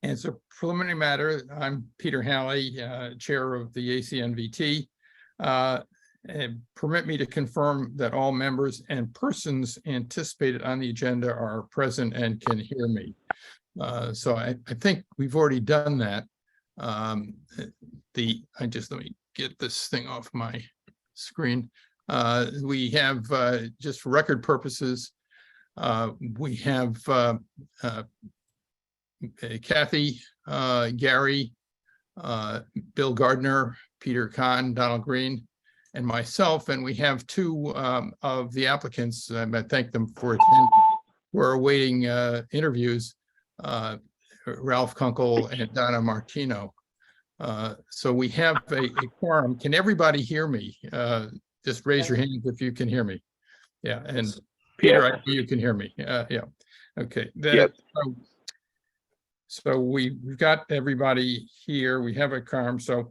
As a preliminary matter, I'm Peter Halley, Chair of the ACNVT. And permit me to confirm that all members and persons anticipated on the agenda are present and can hear me. So I think we've already done that. Let me get this thing off my screen. We have, just for record purposes, we have Kathy, Gary, Bill Gardner, Peter Kahn, Donald Green, and myself, and we have two of the applicants. I thank them for attending. We're awaiting interviews, Ralph Kunkel and Donna Martino. So we have a quorum. Can everybody hear me? Just raise your hand if you can hear me. Yeah, and Peter, I know you can hear me. Yeah, okay. So we've got everybody here. We have a quorum. So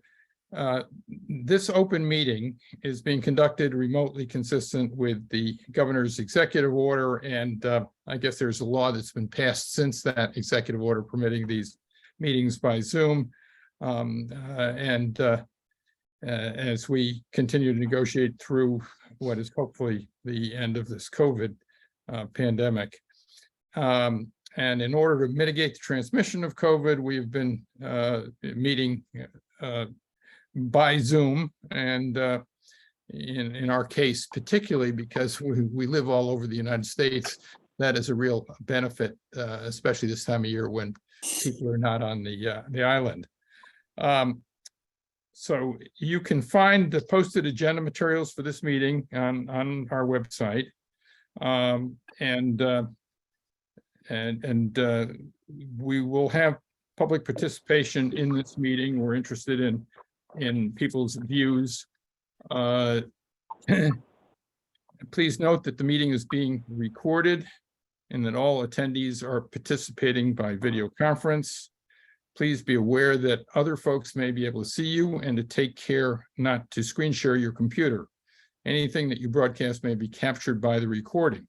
this open meeting is being conducted remotely, consistent with the governor's executive order. And I guess there's a law that's been passed since that executive order permitting these meetings by Zoom. As we continue to negotiate through what is hopefully the end of this COVID pandemic. And in order to mitigate the transmission of COVID, we've been meeting by Zoom, and in our case, particularly because we live all over the United States, that is a real benefit, especially this time of year when people are not on the island. So you can find the posted agenda materials for this meeting on our website, and we will have public participation in this meeting. We're interested in people's views. Please note that the meeting is being recorded and that all attendees are participating by video conference. Please be aware that other folks may be able to see you and to take care not to screen share your computer. Anything that you broadcast may be captured by the recording.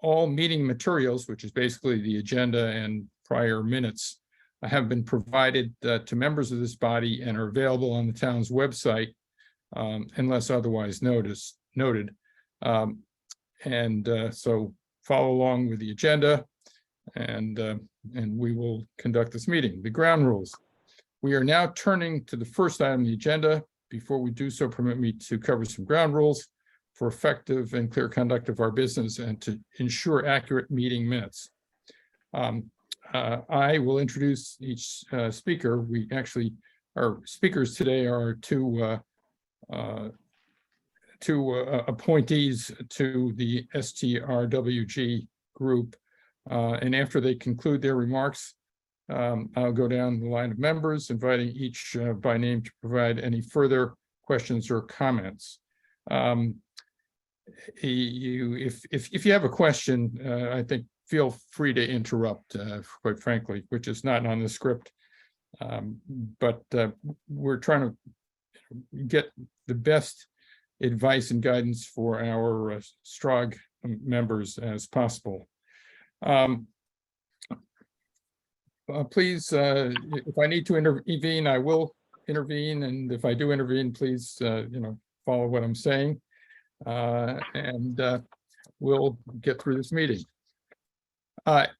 All meeting materials, which is basically the agenda and prior minutes, have been provided to members of this body and are available on the town's website, unless otherwise noted. So follow along with the agenda, and we will conduct this meeting. The ground rules. We are now turning to the first item on the agenda. Before we do so, permit me to cover some ground rules for effective and clear conduct of our business and to ensure accurate meeting minutes. I will introduce each speaker. Our speakers today are two appointees to the STRWG group. And after they conclude their remarks, I'll go down the line of members, inviting each by name to provide any further questions or comments. If you have a question, I think feel free to interrupt, quite frankly, which is not on the script. But we're trying to get the best advice and guidance for our STROG members as possible. Please, if I need to intervene, I will intervene. And if I do intervene, please, follow what I'm saying. We'll get through this meeting.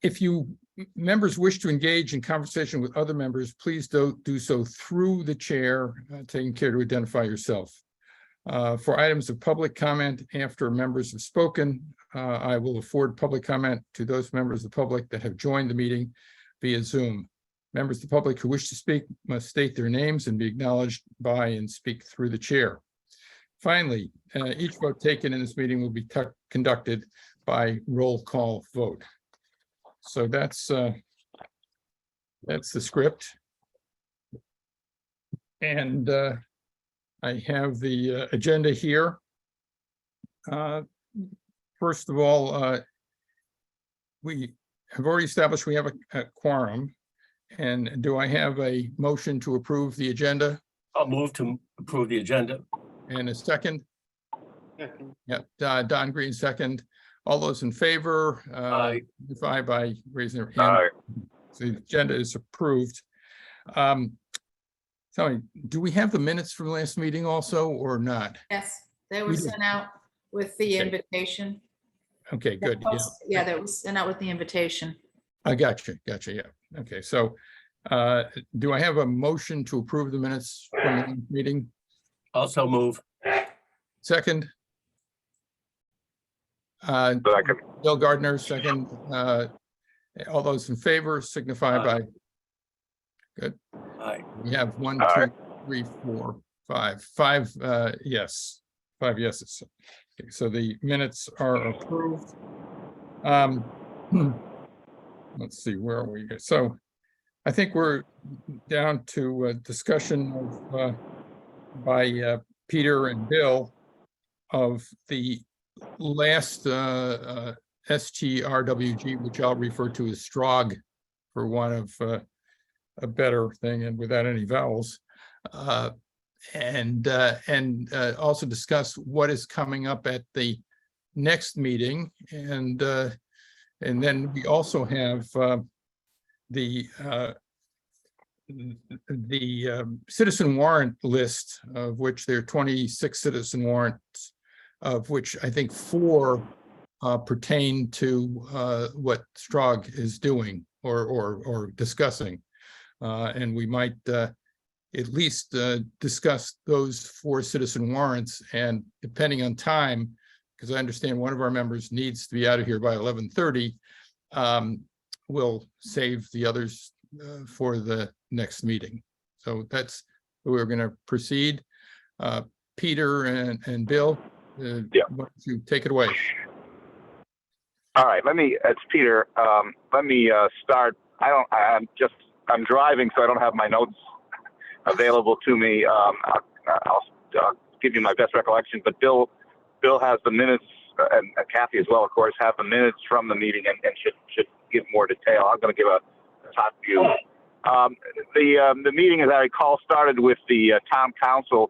If you members wish to engage in conversation with other members, please do so through the chair, taking care to identify yourself. For items of public comment after members have spoken, I will afford public comment to those members of the public that have joined the meeting via Zoom. Members of the public who wish to speak must state their names and be acknowledged by and speak through the chair. Finally, each vote taken in this meeting will be conducted by roll call vote. So that's the script. And I have the agenda here. First of all, we have already established we have a quorum. And do I have a motion to approve the agenda? I'll move to approve the agenda. And a second? Second. Yeah, Don Green, second. All those in favor, Aye. by raising their hand. Aye. So the agenda is approved. Tell me, do we have the minutes from the last meeting also or not? Yes, they We were did. sent out with the Okay. invitation. Okay, good. Yeah, Yeah, that was sent out with the invitation. I got you. Yeah. Okay, so do I have a motion to approve the minutes from the meeting? Also move. Second? Second. Bill Gardner, second. All those in favor signify Aye. by, Aye. we have 1, Aye. 2, 3, 4, 5. 5 yes, 5 yeses. Okay, so the minutes are approved. Let's see, where are we? So I think we're down to a discussion of by Peter and Bill of the last STRWG, which I'll refer to as STROG for one of a better thing and without any vowels. And also discuss what is coming up at the next meeting. And then we also have the citizen warrant list, of which there are 26 citizen warrants, of which I think 4 pertain to what STROG is doing or discussing. And we might at least discuss those 4 citizen warrants, and depending on time, because I understand one of our members needs to be out of here by 11:30, we'll save the others for the next meeting. So that's where we're going to proceed. Peter and Bill, why don't you take it away? All right, it's Peter. Let me start. I'm driving, so I don't have my notes available to me. I'll give you my best recollection, but Bill has the minutes, and Kathy as well, of course, have the minutes from the meeting and should give more detail. I'm going to give a top view. The meeting, as I recall, started with the town council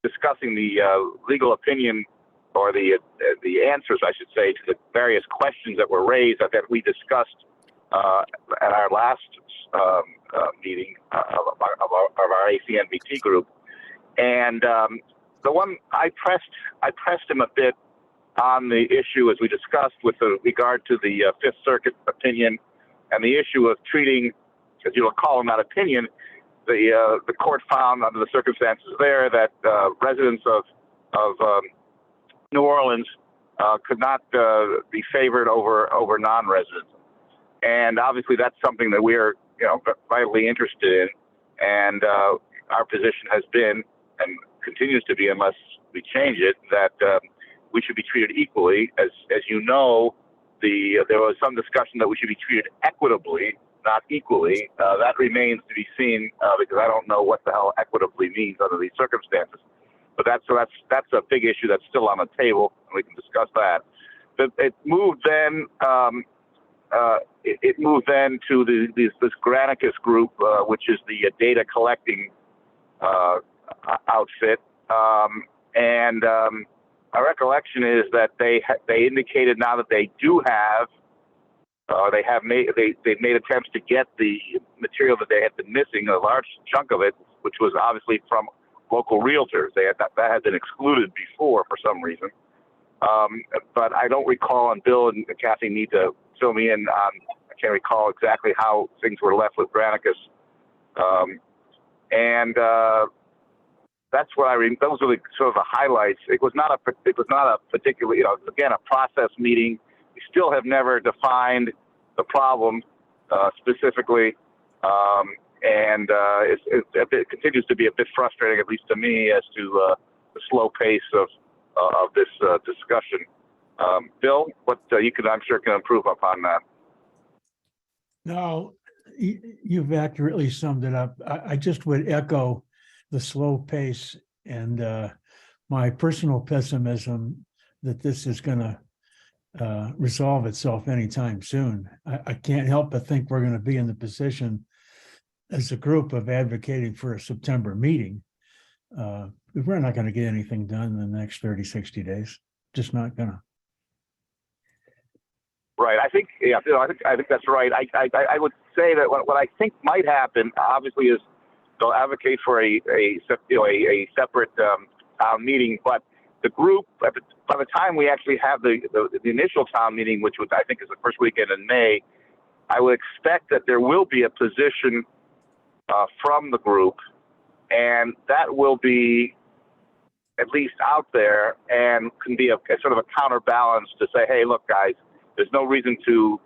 discussing the legal opinion, or the answers, I should say, to the various questions that were raised that we discussed at our last meeting of our ACNBT group. And the one I pressed him a bit on the issue, as we discussed, with regard to the Fifth Circuit opinion and the issue of treating, as you'll recall in that opinion, the court found under the circumstances there that residents of New Orleans could not be favored over non-residents. And obviously that's something that we're vitally interested in, and our position has been and continues to be, unless we change it, that we should be treated equally. As you know, there was some discussion that we should be treated equitably, not equally. That remains to be seen, because I don't know what the hell equitably means under these circumstances. But that's a big issue that's still on the table, and we can discuss that. But it moved then. It moved then to this Granicus group, which is the data collecting outfit, and our recollection is that they indicated now that they do have, they've made attempts to get the material that they had been missing, a large chunk of it, which was obviously from local realtors. That had been excluded before for some reason. But I don't recall, and Bill and Kathy need to fill me in on, I can't recall exactly how things were left with Granicus. That's what those are the sort of the highlights. It was not a particular, again, a process meeting. We still have never defined the problem specifically. It continues to be a bit frustrating, at least to me, as to the slow pace of this discussion. Bill, what I'm sure can improve upon that. No, you've accurately summed it up. I just would echo the slow pace and my personal pessimism that this is going to resolve itself anytime soon. I can't help but think we're going to be in the position as a group of advocating for a September meeting. We're not going to get anything done in the next 30, 60 days. Just not going to. Right. I think, yeah, I think that's right. I would say that what I think might happen, obviously, is they'll advocate for a separate town meeting, but the group, by the time we actually have the initial town meeting, which I think is the first weekend in May, I would expect that there will be a position from the group, and that will be at least out there and can be a sort of a counterbalance to say, hey, look, guys, there's no reason to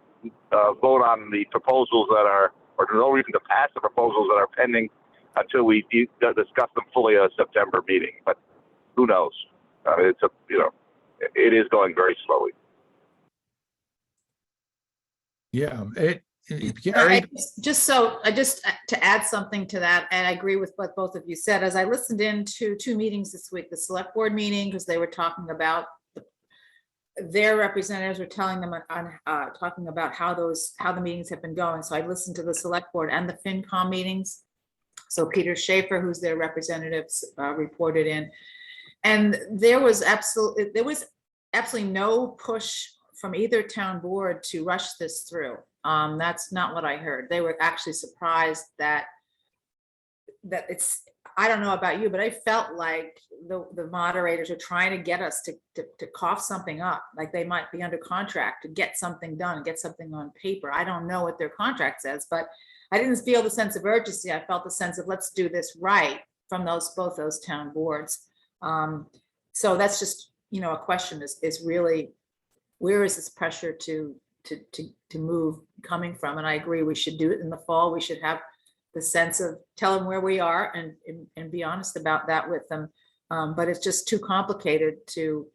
vote on the proposals that are, or there's no reason to pass the proposals that are pending until we discuss them fully at a September meeting. But who knows? It is going very slowly. Yeah, I Gary, just to add something to that, and I agree with what both of you said, as I listened into 2 meetings this week, the select board meeting, because they were talking about their representatives were telling them talking about how the meetings have been going. So I listened to the select board and the FinCom meetings. So Peter Schaefer, who's their representatives, reported in, and there was absolutely no push from either town board to rush this through. That's not what I heard. They were actually surprised that it's, I don't know about you, but I felt like the moderators are trying to get us to cough something up, like they might be under contract to get something done, get something on paper. I don't know what their contract says, but I didn't feel the sense of urgency. I felt the sense of let's do this right from both those town boards. So that's just, a question is really, where is this pressure to move coming from? And I agree, we should do it in the fall. We should have the sense of tell them where we are and be honest about that with them. But it's just too complicated to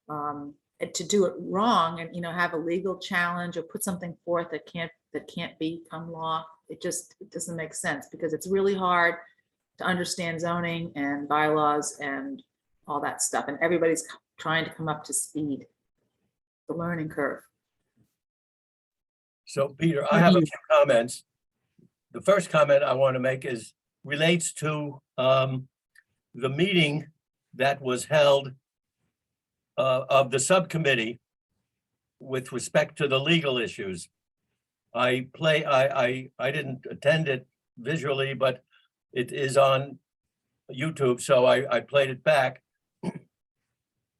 do it wrong and, have a legal challenge or put something forth that can't become law. It doesn't make sense because it's really hard to understand zoning and bylaws and all that stuff. And everybody's trying to come up to speed, the learning curve. So Peter, I have a few comments. The first comment I want to make relates to the meeting that was held of the subcommittee with respect to the legal issues. I didn't attend it visually, but it is on YouTube, so I played it back.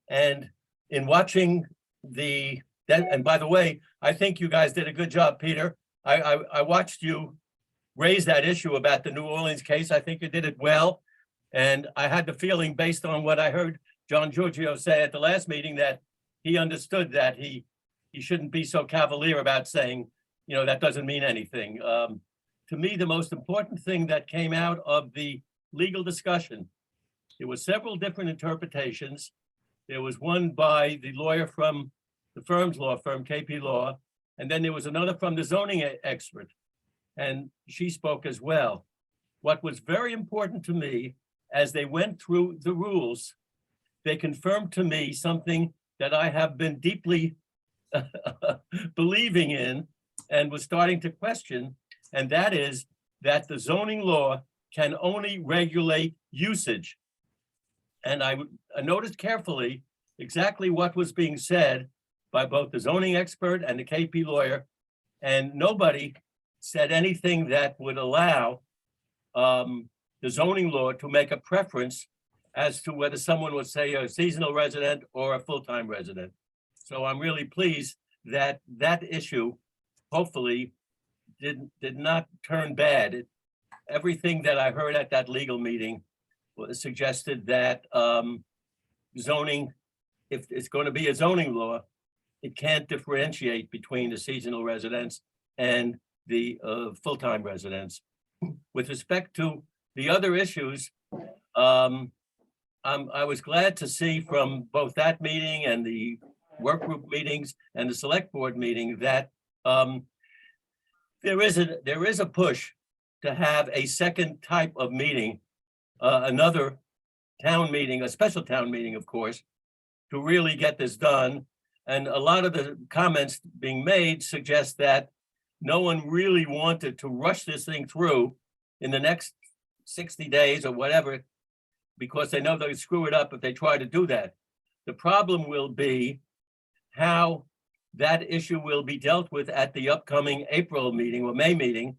And in watching and by the way, I think you guys did a good job, Peter. I watched you raise that issue about the New Orleans case. I think you did it well. And I had the feeling, based on what I heard John Giorgio say at the last meeting, that he understood that he shouldn't be so cavalier about saying, that doesn't mean anything. To me, the most important thing that came out of the legal discussion, there were several different interpretations. There was one by the lawyer from the firm's law firm, KP Law, and then there was another from the zoning expert, and she spoke as well. What was very important to me, as they went through the rules, they confirmed to me something that I have been deeply believing in and was starting to question, and that is that the zoning law can only regulate usage. And I noticed carefully exactly what was being said by both the zoning expert and the KP lawyer, and nobody said anything that would allow the zoning law to make a preference as to whether someone would say a seasonal resident or a full-time resident. So I'm really pleased that that issue hopefully did not turn bad. Everything that I heard at that legal meeting suggested that zoning, if it's going to be a zoning law, it can't differentiate between the seasonal residents and the full-time residents. With respect to the other issues, I was glad to see from both that meeting and the work group meetings and the select board meeting that there is a push to have a second type of meeting, another town meeting, a special town meeting, of course, to really get this done. And a lot of the comments being made suggest that no one really wanted to rush this thing through in the next 60 days or whatever, because they know they'll screw it up if they try to do that. The problem will be how that issue will be dealt with at the upcoming April meeting or May meeting,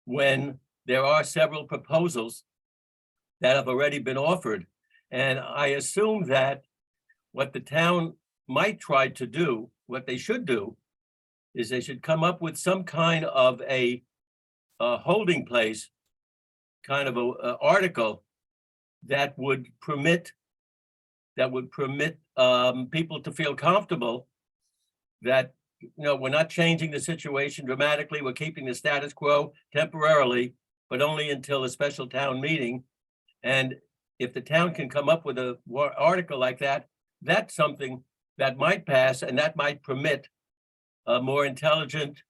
when there are several proposals that have already been offered. And I assume that what the town might try to do, what they should do, is they should come up with some kind of a holding place, kind of a article that would permit people to feel comfortable that, you know, we're not changing the situation dramatically, we're keeping the status quo temporarily, but only until a special town meeting. And if the town can come up with a article like that, that's something that might pass, and that might permit a more intelligent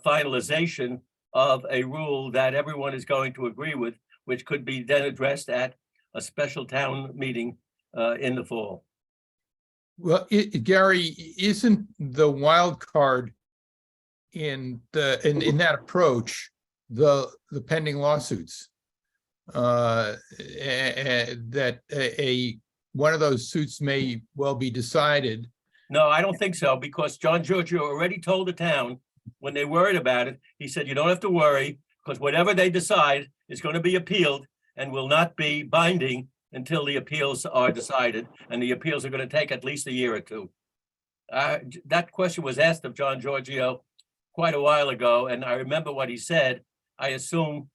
finalization of a rule that everyone is going to agree with, which could be then addressed at a special town meeting in the fall. Well, Gary, isn't the wild card in that approach the pending lawsuits? That one of those suits may well be decided. No, I don't think so, because John Giorgio already told the town when they worried about it, he said, you don't have to worry, because whatever they decide is going to be appealed and will not be binding until the appeals are decided, and the appeals are going to take at least a year or two. That question was asked of John Giorgio quite a while ago, and I remember what he said. I assume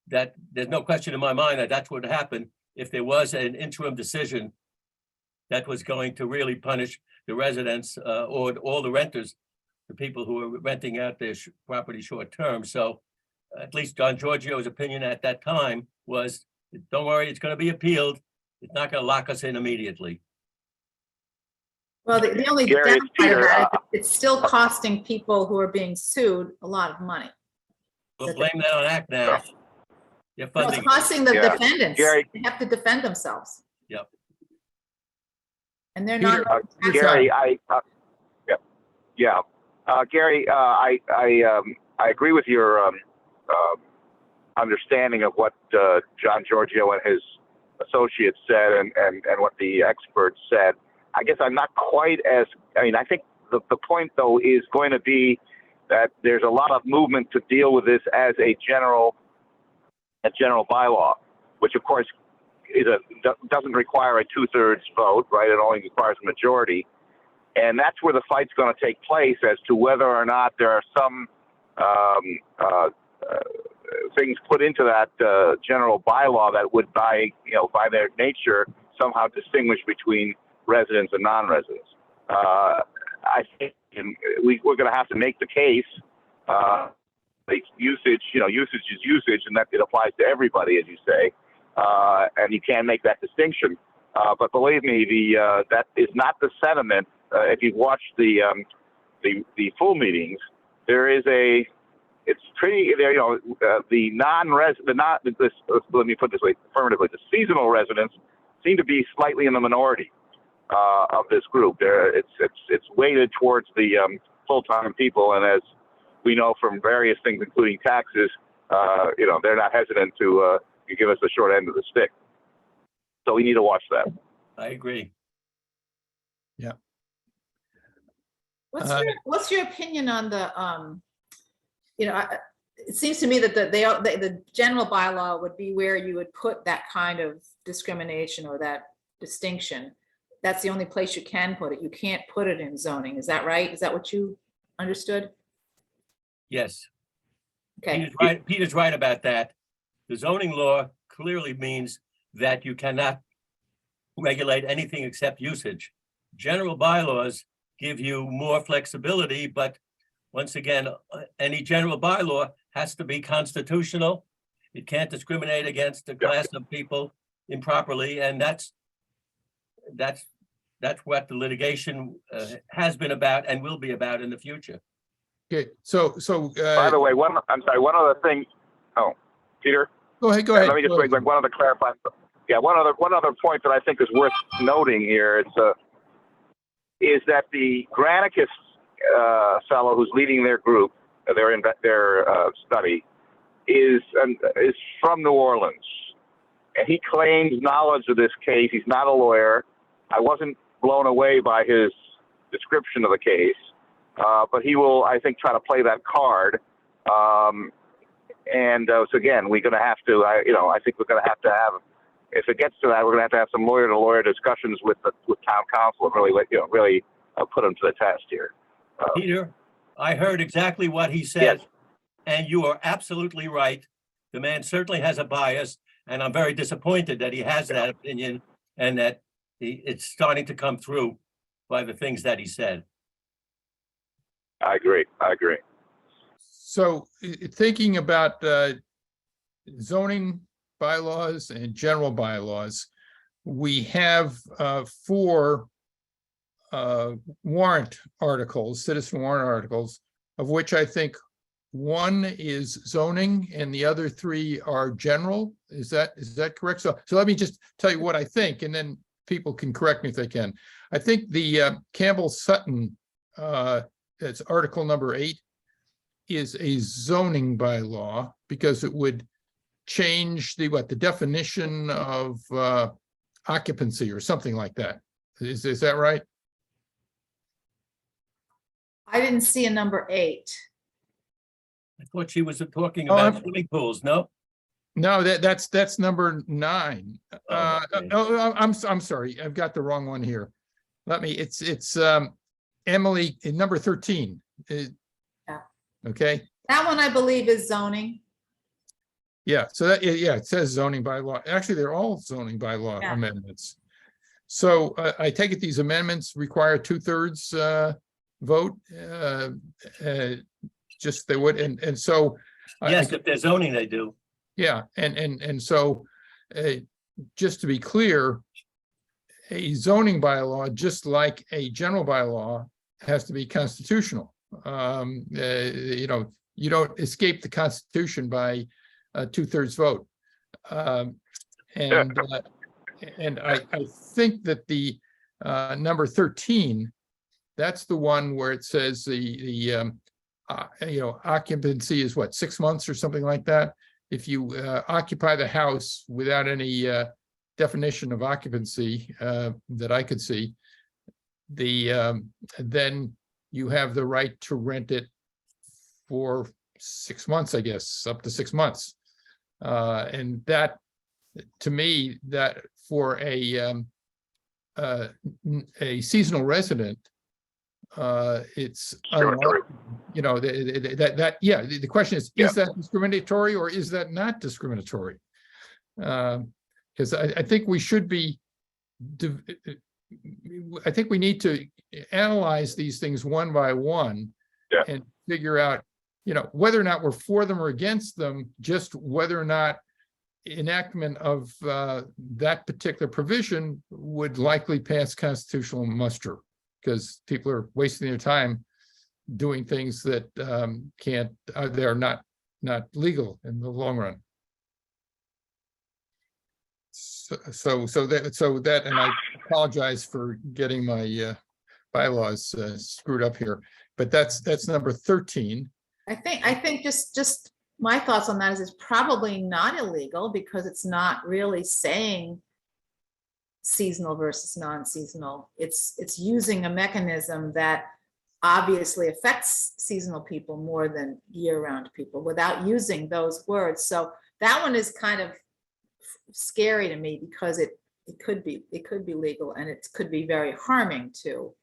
that there's no question in my mind that that's what would happen if there was an interim decision that was going to really punish the residents or all the renters, the people who are renting out their property short term. So at least John Giorgio's opinion at that time was, don't worry, it's going to be appealed. It's not going to lock us in immediately. Well, the only Gary, it's downside Peter. about it, it's still costing people who are being sued a lot of money. We'll blame that on ACT now. They're No, it's funding. costing the Yeah. defendants. Gary- They have to defend themselves. Yep. And they're Peter, not. Gary, Gary, I agree with your understanding of what John Giorgio and his associates said and what the experts said. I guess I'm not quite as, I think the point though is going to be that there's a lot of movement to deal with this as a general bylaw, which of course doesn't require a 2/3 vote, right? It only requires a majority. And that's where the fight's going to take place as to whether or not there are some things put into that general bylaw that would, by their nature, somehow distinguish between residents and non-residents. I think we're going to have to make the case. Usage is usage, and that it applies to everybody, as you say, and you can make that distinction. But believe me, that is not the sentiment. If you've watched the full meetings, there is it's pretty there. Let me put it this way, affirmatively, the seasonal residents seem to be slightly in the minority of this group. It's weighted towards the full-time people, and as we know from various things, including taxes, they're not hesitant to give us the short end of the stick. So we need to watch that. I agree. Yeah. What's your opinion on the, it seems to me that the general bylaw would be where you would put that kind of discrimination or that distinction. That's the only place you can put it. You can't put it in zoning. Is that right? Is that what you understood? Yes. Okay. Peter's right about that. The zoning law clearly means that you cannot regulate anything except usage. General bylaws give you more flexibility, but once again, any general bylaw has to be constitutional. It can't discriminate against a class of people improperly, and that's what the litigation has been about and will be about in the future. Okay, so By the way, one other thing. Oh, Peter. Go ahead. Let me just make one other clarifying. Yeah, one other point that I think is worth noting here is that the Granicus fellow who's leading their group, their study, is from New Orleans, and he claims knowledge of this case. He's not a lawyer. I wasn't blown away by his description of the case. but he will, I think, try to play that card. So again, we're going to have to, I think we're going to have, if it gets to that, we're going to have some lawyer-to-lawyer discussions with town council and really put them to the test here. Peter, I heard exactly what he said, and you are absolutely right. The man certainly has a bias, and I'm very disappointed that he has that opinion and that it's starting to come through by the things that he said. I agree. So thinking about zoning bylaws and general bylaws, we have 4 warrant articles, citizen warrant articles, of which I think 1 is zoning and the other 3 are general. Is that correct? So let me just tell you what I think, and then people can correct me if they can. I think the Campbell Sutton, it's article number 8, is a zoning bylaw because it would change the definition of occupancy or something like that. Is that right? I didn't see a number 8. I thought she was talking Oh, about I'm- swimming pools, no? No, that's number 9. Okay. I'm sorry, I've got the wrong one here. It's Emily, number 13. Yeah. Okay, That one I believe is zoning. yeah, so that, yeah, it says zoning bylaw. Actually, they're all zoning bylaw Yeah. amendments. So I take it these amendments require 2/3 vote. Just they would, and so. Yes, if they're zoning, they do. Yeah, and so, just to be clear, a zoning bylaw, just like a general bylaw, has to be constitutional. You don't escape the Constitution by a 2/3 vote. And I think that the number 13, that's the one where it says the occupancy is what, 6 months or something like that. If you occupy the house without any definition of occupancy that I could see, then you have the right to rent it for 6 months, I guess, up to 6 months. And that, to me, that for a seasonal resident, it's Discriminatory. the question is that discriminatory or is that not discriminatory? Because I think we should be, I think we need to analyze these things one by one and figure out, whether or not we're for them or against them, just whether or not enactment of that particular provision would likely pass constitutional muster, because people are wasting their time doing things that they're not legal in the long run. So that, and I apologize for getting my bylaws screwed up here, but that's number 13. I think just my thoughts on that is it's probably not illegal because it's not really saying seasonal versus non-seasonal. It's using a mechanism that obviously affects seasonal people more than year-round people without using those words. So that one is kind of scary to me because it could be legal and it could be very harming too.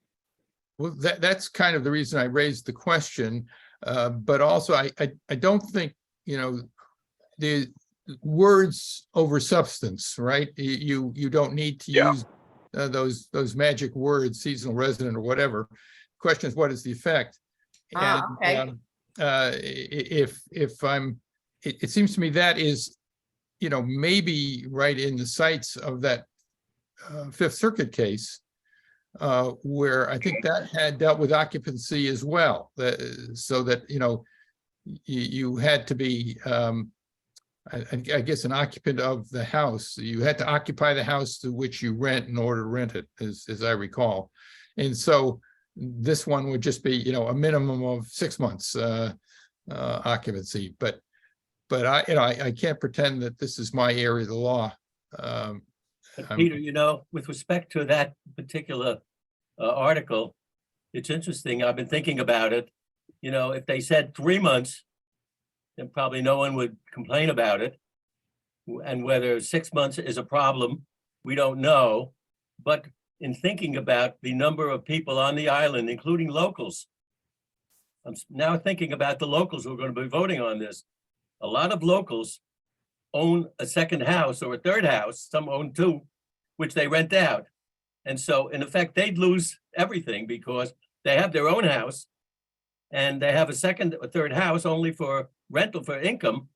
Well, that's kind of the reason I raised the question, but also I don't think, the words over substance, right? You don't need to use those magic words, seasonal resident or whatever. Question is, what is the effect? Okay. It seems to me that is, maybe right in the sights of that Fifth Circuit case, where I think that had dealt with occupancy as well. So that, you had to be, I guess, an occupant of the house. You had to occupy the house to which you rent in order to rent it, as I recall. And so this one would just be, a minimum of 6 months occupancy. But I can't pretend that this is my area of the law. But Peter, with respect to that particular article, it's interesting. I've been thinking about it. You know, if they said 3 months, then probably no one would complain about it. And whether 6 months is a problem, we don't know. But in thinking about the number of people on the island, including locals, I'm now thinking about the locals who are going to be voting on this. A lot of locals own a second house or a third house, some own two, which they rent out. And so in effect, they'd lose everything because they have their own house and they have a second or third house only for rental for income,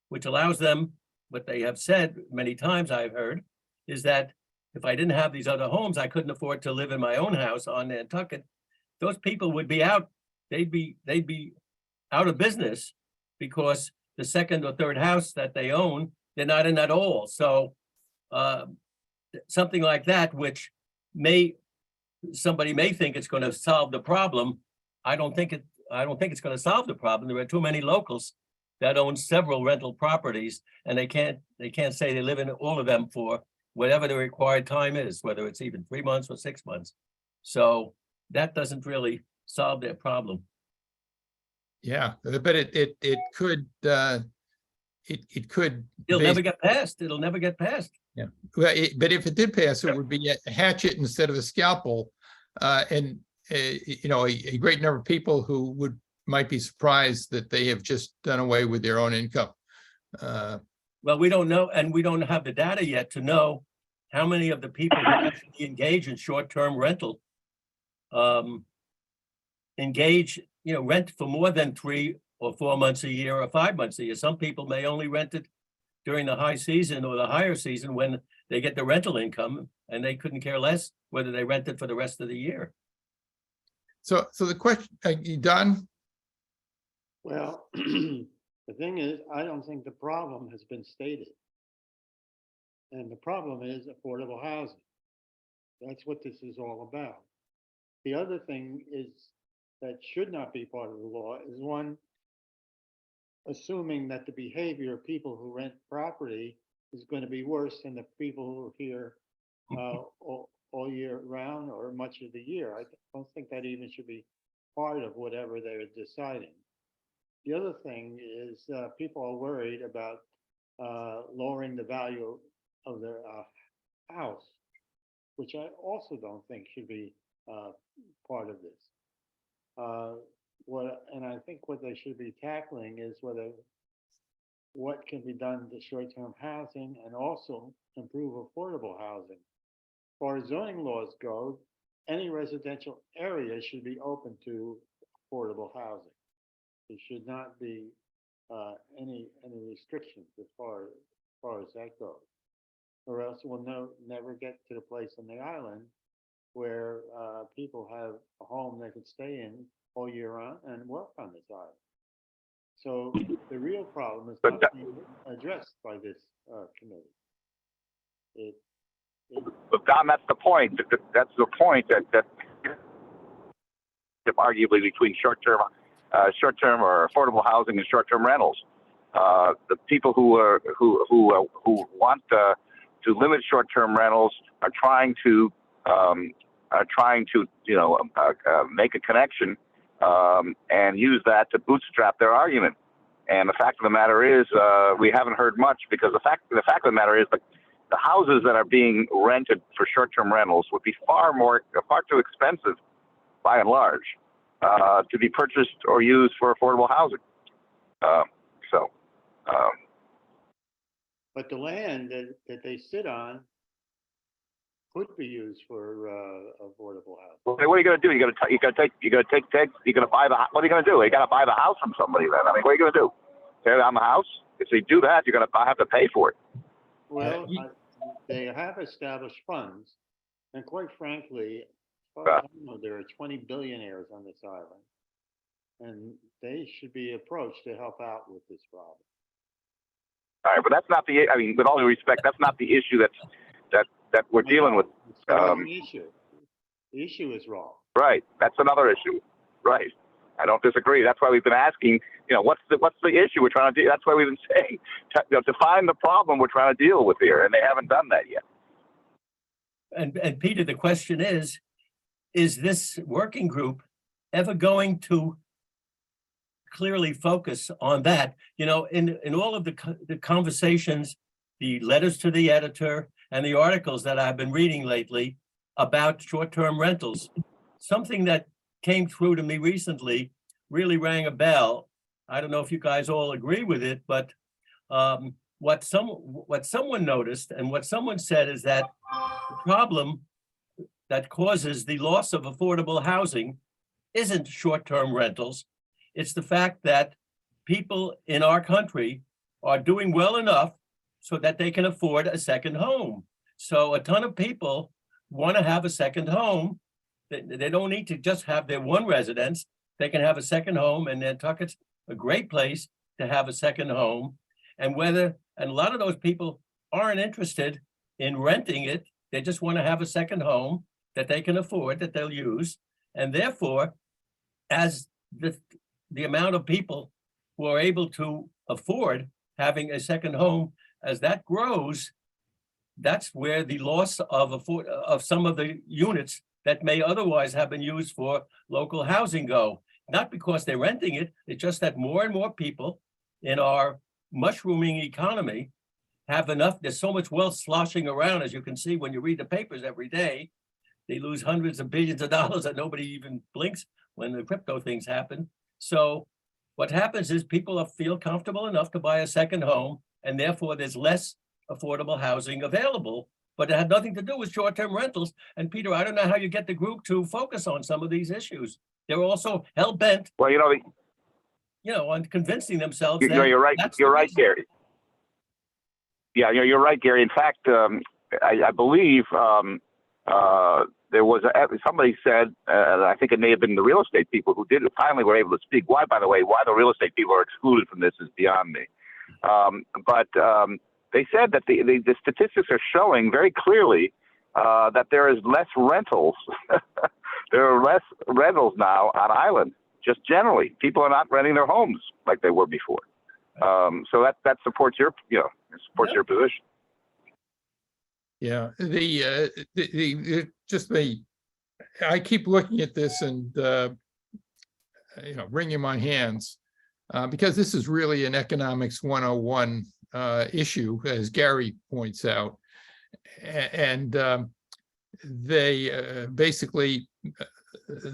which allows them, what they have said many times I've heard, is that if I didn't have these other homes, I couldn't afford to live in my own house on Nantucket. Those people would be out, they'd be out of business because the second or third house that they own, they're not in at all. So something like that, which somebody may think it's going to solve the problem. I don't think it's going to solve the problem. There are too many locals that own several rental properties, and they can't say they live in all of them for whatever the required time is, whether it's even 3 months or 6 months. So that doesn't really solve their problem. Yeah, but it could, it could. It'll never get passed. It'll never get passed. Yeah, well, but if it did pass, it would be a hatchet instead of a scalpel. And, you know, a great number of people who might be surprised that they have just done away with their own income. Well, we don't know, and we don't have the data yet to know how many of the people who actually engage in short-term rental rent for more than 3 or 4 months a year or 5 months a year. Some people may only rent it during the high season or the higher season when they get the rental income, and they couldn't care less whether they rent it for the rest of the year. So the question, Don? Well, the thing is, I don't think the problem has been stated. And the problem is affordable housing. That's what this is all about. The other thing is that should not be part of the law is one, assuming that the behavior of people who rent property is going to be worse than the people who are here all year round or much of the year. I don't think that even should be part of whatever they're deciding. The other thing is people are worried about lowering the value of their house, which I also don't think should be part of this. And I think what they should be tackling is what can be done to short-term housing and also improve affordable housing. As far as zoning laws go, any residential area should be open to affordable housing. There should not be any restrictions as far as that goes, or else we'll never get to the place on the island where people have a home they can stay in all year round and work on this island. So the real problem is not being addressed by this committee. But Don, that's the point. That's the point that arguably between short-term or affordable housing and short-term rentals. The people who want to limit short-term rentals are trying to make a connection and use that to bootstrap their argument. And the fact of the matter is, we haven't heard much because the fact of the matter is that the houses that are being rented for short-term rentals would be far too expensive, by and large, to be purchased or used for affordable housing. But the land that they sit on could be used for affordable housing. Well, what are you going to do? You're going to buy the. What are you going to do? You got to buy the house from somebody. Then I mean, what are you going to do? Tear down the house? If you do that, you're going to have to pay for it. Well, they have established funds, and quite frankly, as far as I know, there are 20 billionaires on this island, and they should be approached to help out with this problem. All right, but that's not the. I mean, with all due respect, that's not the issue that we're dealing with. It's not the issue. The issue is wrong. Right, that's another issue. Right, I don't disagree. That's why we've been asking. What's the issue we're trying to do? That's why we've been saying define the problem we're trying to deal with here, and they haven't done that yet. And Peter, the question is, is this working group ever going to clearly focus on that? You know, in all of the conversations, the letters to the editor and the articles that I've been reading lately about short-term rentals, something that came through to me recently really rang a bell. I don't know if you guys all agree with it, but what someone noticed and what someone said is that the problem that causes the loss of affordable housing isn't short-term rentals. It's the fact that people in our country are doing well enough so that they can afford a second home. So a ton of people want to have a second home. They don't need to just have their one residence. They can have a second home, and Nantucket's a great place to have a second home. And a lot of those people aren't interested in renting it. They just want to have a second home that they can afford, that they'll use. And therefore, as the amount of people who are able to afford having a second home, as that grows, that's where the loss of some of the units that may otherwise have been used for local housing go. Not because they're renting it, it's just that more and more people in our mushrooming economy have enough. There's so much wealth sloshing around, as you can see when you read the papers every day. They lose hundreds of billions of dollars that nobody even blinks when the crypto things happen. So what happens is people feel comfortable enough to buy a second home, and therefore there's less affordable housing available. But it had nothing to do with short-term rentals. And Peter, I don't know how you get the group to focus on some of these issues. They're also hell-bent, Well, on convincing themselves you're right. that's You're the right, reason. Gary. Yeah, you're right, Gary. In fact, I believe there was somebody said, I think it may have been the real estate people who finally were able to speak. Why the real estate people are excluded from this is beyond me. But they said that the statistics are showing very clearly that there is less rentals. There are less rentals now on island. Just generally, people are not renting their homes like they were before. So that supports your your position. Yeah, I keep looking at this and wringing my hands because this is really an economics 101 issue, as Gary points out, and they basically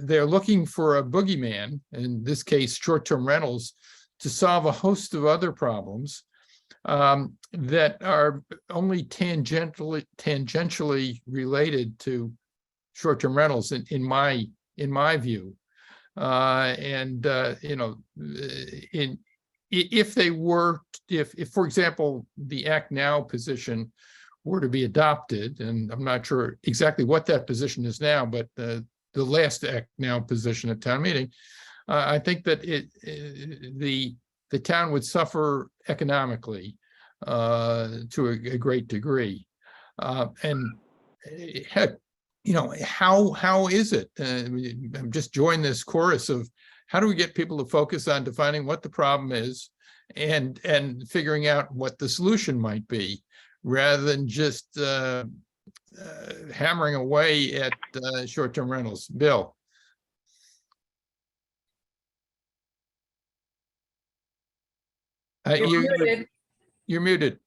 they're looking for a boogeyman, in this case short-term rentals, to solve a host of other problems that are only tangentially related to short-term rentals in my view. If for example the Act Now position were to be adopted, and I'm not sure exactly what that position is now, but the last Act Now position at town meeting, I think that the town would suffer economically to a great degree. And heck, how is it? I'm just joined this chorus of how do we get people to focus on defining what the problem is and figuring out what the solution might be, rather than just hammering away at short-term rentals. Bill. You're muted.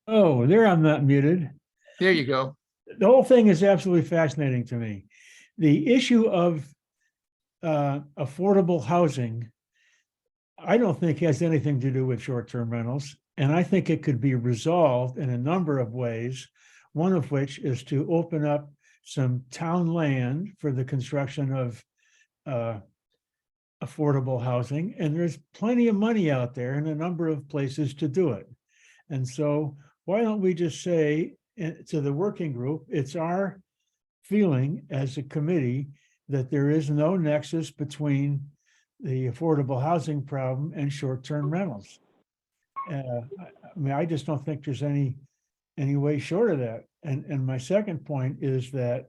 Oh, there, I'm not muted. There you go. The whole thing is absolutely fascinating to me. The issue of affordable housing, I don't think has anything to do with short-term rentals. And I think it could be resolved in a number of ways, one of which is to open up some town land for the construction of affordable housing. And there's plenty of money out there in a number of places to do it. And so why don't we just say to the working group, it's our feeling as a committee that there is no nexus between the affordable housing problem and short-term rentals. I just don't think there's any way short of that. And my second point is that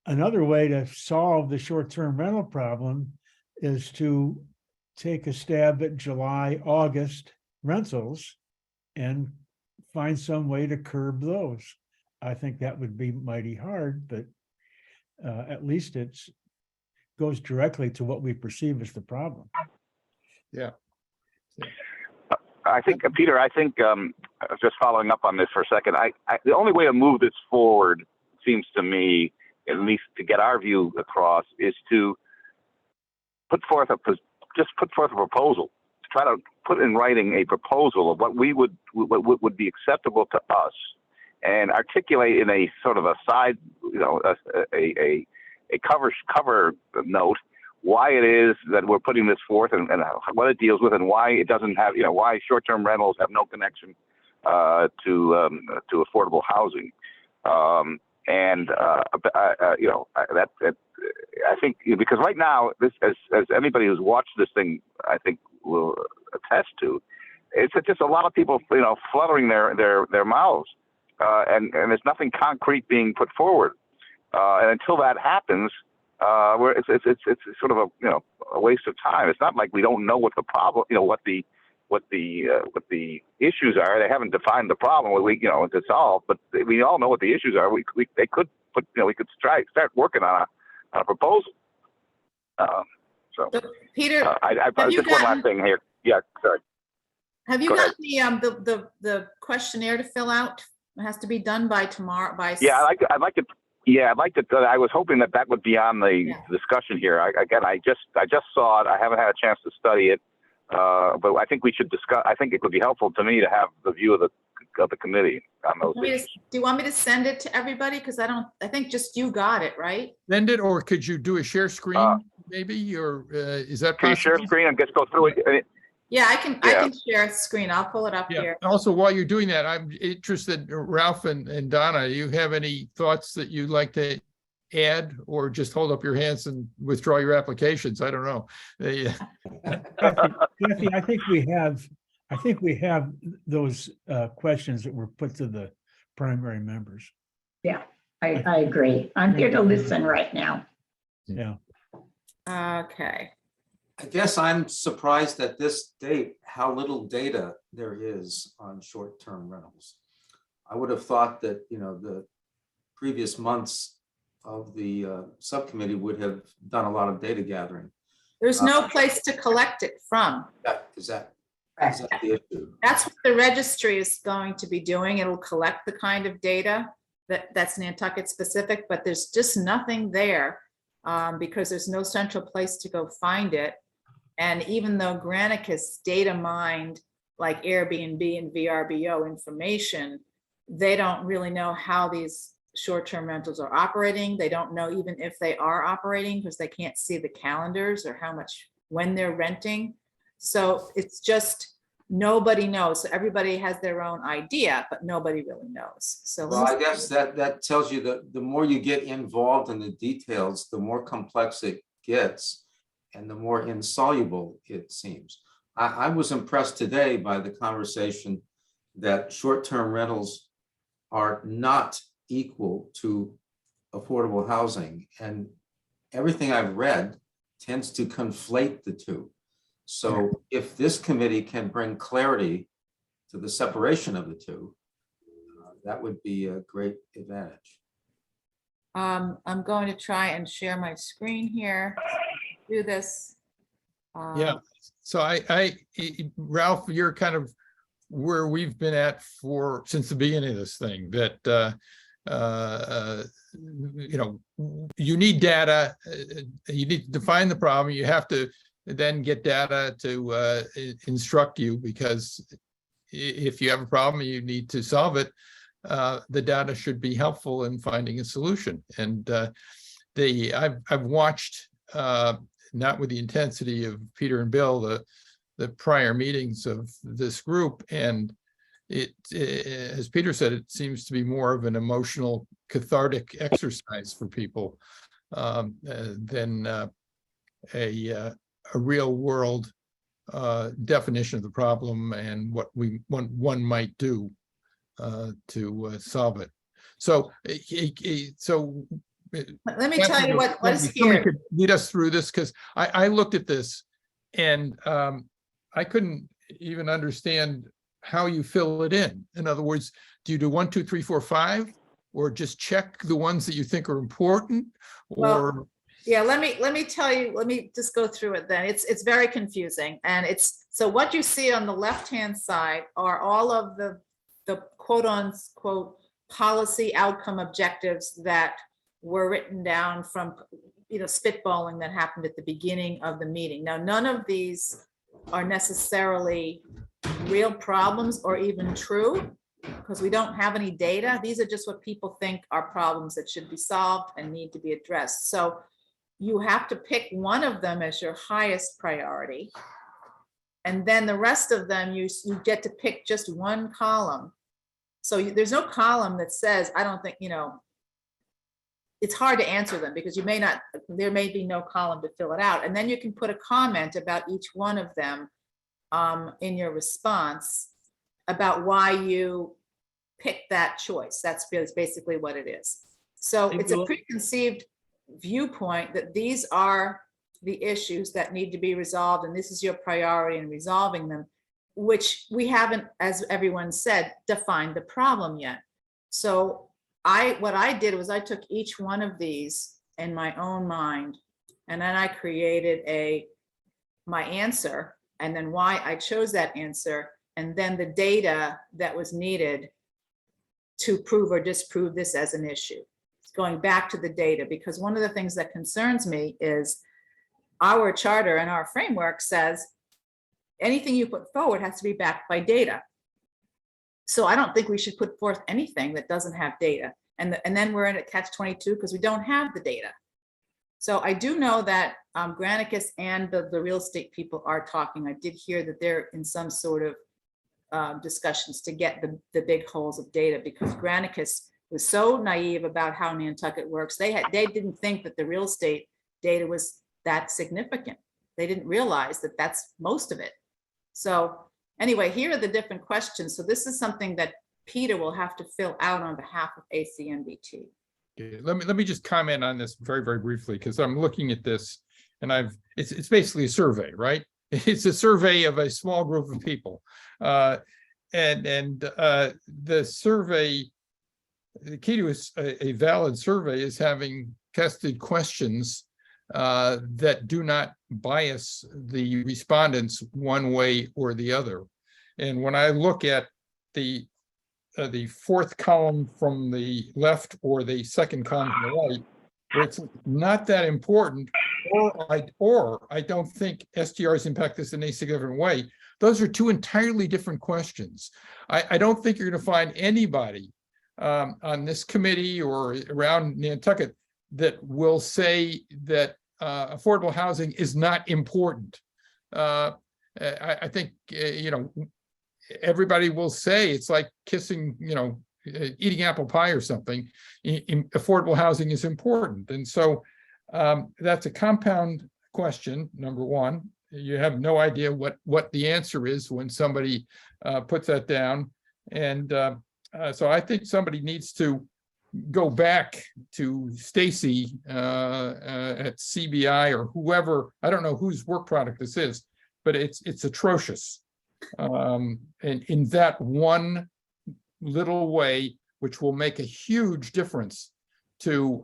another way to solve the short-term rental problem is to take a stab at July, August rentals and find some way to curb those. I think that would be mighty hard, but at least goes directly to what we perceive as the problem. I think, Peter, just following up on this for a second, the only way to move this forward seems to me, at least to get our view across, is to put forth a proposal, to try to put in writing a proposal of what would be acceptable to us, and articulate in a sort of a side, a cover note why it is that we're putting this forth, and what it deals with, and why it doesn't have, why short-term rentals have no connection to affordable housing. I think, because right now, this, as anybody who's watched this thing, I think will attest to, it's just a lot of people, fluttering their mouths, and there's nothing concrete being put forward. And until that happens, it's sort of a waste of time. It's not like we don't know what the problem, what the issues are. They haven't defined the problem to solve, but we all know what the issues are. We could start working on a proposal. So Peter, I have you just one gotten- last thing here. Yeah, sorry. have you Go got the questionnaire to fill out? It has to be done by tomorrow, Yeah, I'd like to. Yeah, I'd like to. I was hoping that would be on the discussion here. I just saw it. I haven't had a chance to study it, but I think we should discuss. I think it would be helpful to me to have the view of the committee on those issues. Do you want me to send it to everybody? Because I think just you got it, right? Send it, or could you do a share screen maybe, or is that Can you possible? share screen and just go through it? Yeah, I can share a screen. I'll pull it up Yeah. here. Also, while you're doing that, I'm interested, Ralph and Donna, you have any thoughts that you'd like to add, or just hold up your hands and withdraw your applications? I don't know. Kathy, I think we have those questions that were put to the primary members. Yeah, I agree. I'm here to listen right now. Yeah. Okay. I guess I'm surprised at this date, how little data there is on short-term rentals. I would have thought that, the previous months of the subcommittee would have done a lot of data gathering. There's no place to collect it from. Is that the issue? That's what the registry is going to be doing. It'll collect the kind of data that's Nantucket specific, but there's just nothing there because there's no central place to go find it. And even though Granicus data mined like Airbnb and VRBO information, they don't really know how these short-term rentals are operating. They don't know even if they are operating because they can't see the calendars or when they're renting. So it's just, nobody knows. So everybody has their own idea, but nobody really knows. So Well, I guess that tells you that the more you get involved in the details, the more complex it gets and the more insoluble it seems. I was impressed today by the conversation that short-term rentals are not equal to affordable housing. And everything I've read tends to conflate the two. So if this committee can bring clarity to the separation of the two, that would be a great advantage. I'm going to try and share my screen here. Do this. Yeah. So Ralph, you're kind of where we've been at since the beginning of this thing, that you need data, you need to define the problem, you have to then get data to instruct you, because if you have a problem, you need to solve it. The data should be helpful in finding a solution. And I've watched, not with the intensity of Peter and Bill, the prior meetings of this group, and it, as Peter said, it seems to be more of an emotional, cathartic exercise for people than a real world definition of the problem and what one might do to solve it. So Let me tell you what is somebody here. could lead us through this, because I looked at this and I couldn't even understand how you fill it in. In other words, do you do 1, 2, 3, 4, 5? or just check the ones that you think are important? Well, Or, Yeah, let me tell you, let me just go through it then. It's very confusing. And so what you see on the left-hand side are all of the quote unquote policy outcome objectives that were written down from, spitballing that happened at the beginning of the meeting. Now, none of these are necessarily real problems or even true, because we don't have any data. These are just what people think are problems that should be solved and need to be addressed. So you have to pick one of them as your highest priority. And then the rest of them, you get to pick just one column. So there's no column that says, I don't think, it's hard to answer them because there may be no column to fill it out. And then you can put a comment about each one of them in your response about why you picked that choice. That's basically what it is. So it's a preconceived viewpoint that these are the issues that need to be resolved and this is your priority in resolving them, which we haven't, as everyone said, defined the problem yet. So what I did was I took each one of these in my own mind and then I created my answer and then why I chose that answer and then the data that was needed to prove or disprove this as an issue. Going back to the data, because one of the things that concerns me is our charter and our framework says anything you put forward has to be backed by data. So I don't think we should put forth anything that doesn't have data. And then we're in a catch-22 because we don't have the data. So I do know that Granicus and the real estate people are talking. I did hear that they're in some sort of discussions to get the big holes of data because Granicus was so naive about how Nantucket works. They didn't think that the real estate data was that significant. They didn't realize that that's most of it. So anyway, here are the different questions. So this is something that Peter will have to fill out on behalf of ACNBT. okay, let me just comment on this very, very briefly, because I'm looking at this and it's basically a survey, right? It's a survey of a small group of people. The survey, the key to a valid survey is having tested questions that do not bias the respondents one way or the other. And when I look at the fourth column from the left or the second column from the right, where it's not that important, or I don't think STRs impact this in a significant way, those are two entirely different questions. I don't think you're going to find anybody on this committee or around Nantucket that will say that affordable housing is not important. I think, everybody will say it's like kissing, eating apple pie or something. Affordable housing is important. And so that's a compound question, number one. You have no idea what the answer is when somebody puts that down. And so I think somebody needs to go back to Stacy at CBI or whoever. I don't know whose work product this is, but it's atrocious. And in that one little way, which will make a huge difference to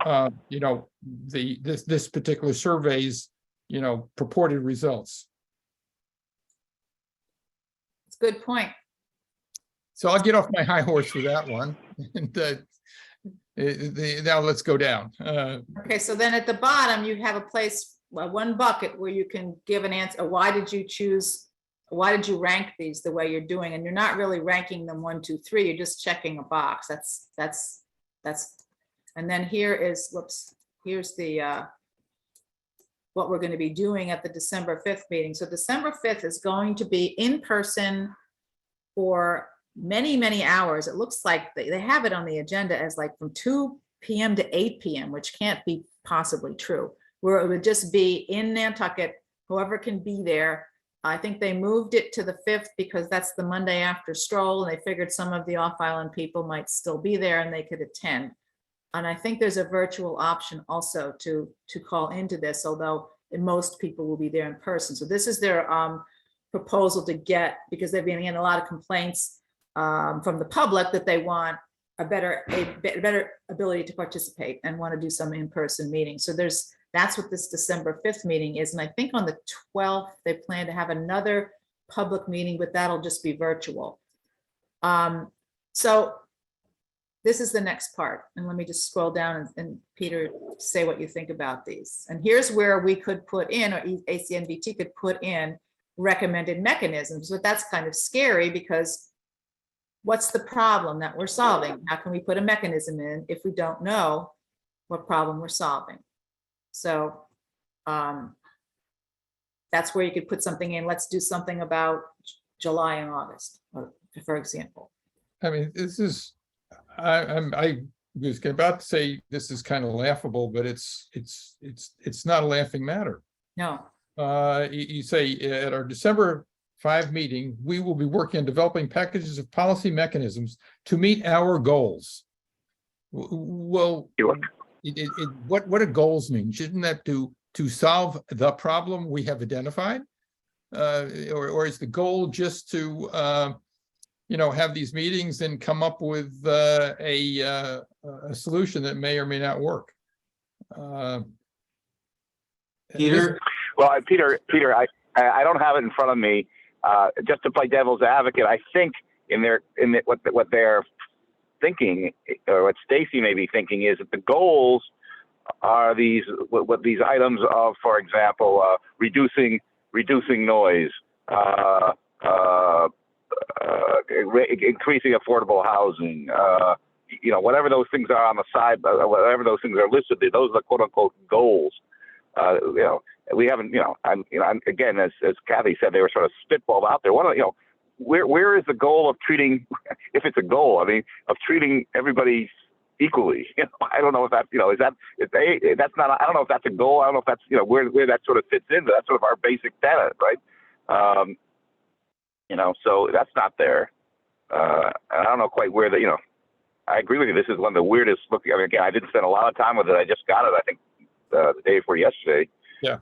this particular survey's purported results. It's a good point. So I'll get off my high horse with that one. And now let's go down. Okay, so then at the bottom, you have a place, one bucket where you can give an answer. Why did you rank these the way you're doing? And you're not really ranking them 1, 2, 3. You're just checking a box. That's. And then here's the what we're going to be doing at the December 5th meeting. So December 5th is going to be in person for many, many hours. It looks like they have it on the agenda as like from 2 p.m. to 8 p.m., which can't be possibly true, where it would just be in Nantucket, whoever can be there. I think they moved it to the 5th because that's the Monday after stroll, and they figured some of the off-island people might still be there and they could attend. And I think there's a virtual option also to call into this, although most people will be there in person. So this is their proposal to get, because they've been getting a lot of complaints from the public that they want better ability to participate and want to do some in-person meetings. So that's what this December 5th meeting is. And I think on the 12th, they plan to have another public meeting, but that'll just be virtual. So this is the next part. And let me just scroll down and Peter, say what you think about these. And here's where we could put in, or ACNBT could put in recommended mechanisms, but that's kind of scary because what's the problem that we're solving? How can we put a mechanism in if we don't know what problem we're solving? So that's where you could put something in. Let's do something about July and August, for example. I mean, this is, I was about to say this is kind of laughable, but it's not a laughing matter. No. You say at our December 5 meeting, we will be working on developing packages of policy mechanisms to meet our goals. Well, what do goals mean? Shouldn't that to solve the problem we have identified? Or is the goal just to have these meetings and come up with a solution that may or may not work? Peter, Well, Peter, I don't have it in front of me. Just to play devil's advocate, I think what they're thinking, or what Stacy may be thinking, is that the goals are these items of, for example, reducing noise, increasing affordable housing, whatever those things are on the side, whatever those things are listed, those are the quote unquote goals. We haven't, again, as Kathy said, they were sort of spitballed out there. Where is the goal of treating, if it's a goal, of treating everybody equally? I don't know if that, that's not, I don't know if that's a goal. I don't know if that's, where that sort of fits in, but that's sort of our basic tenet, right? So that's not there. I don't know quite where I agree with you. This is one of the weirdest looking, again, I didn't spend a lot of time with it. I just got it, I think, the day before yesterday. Yeah.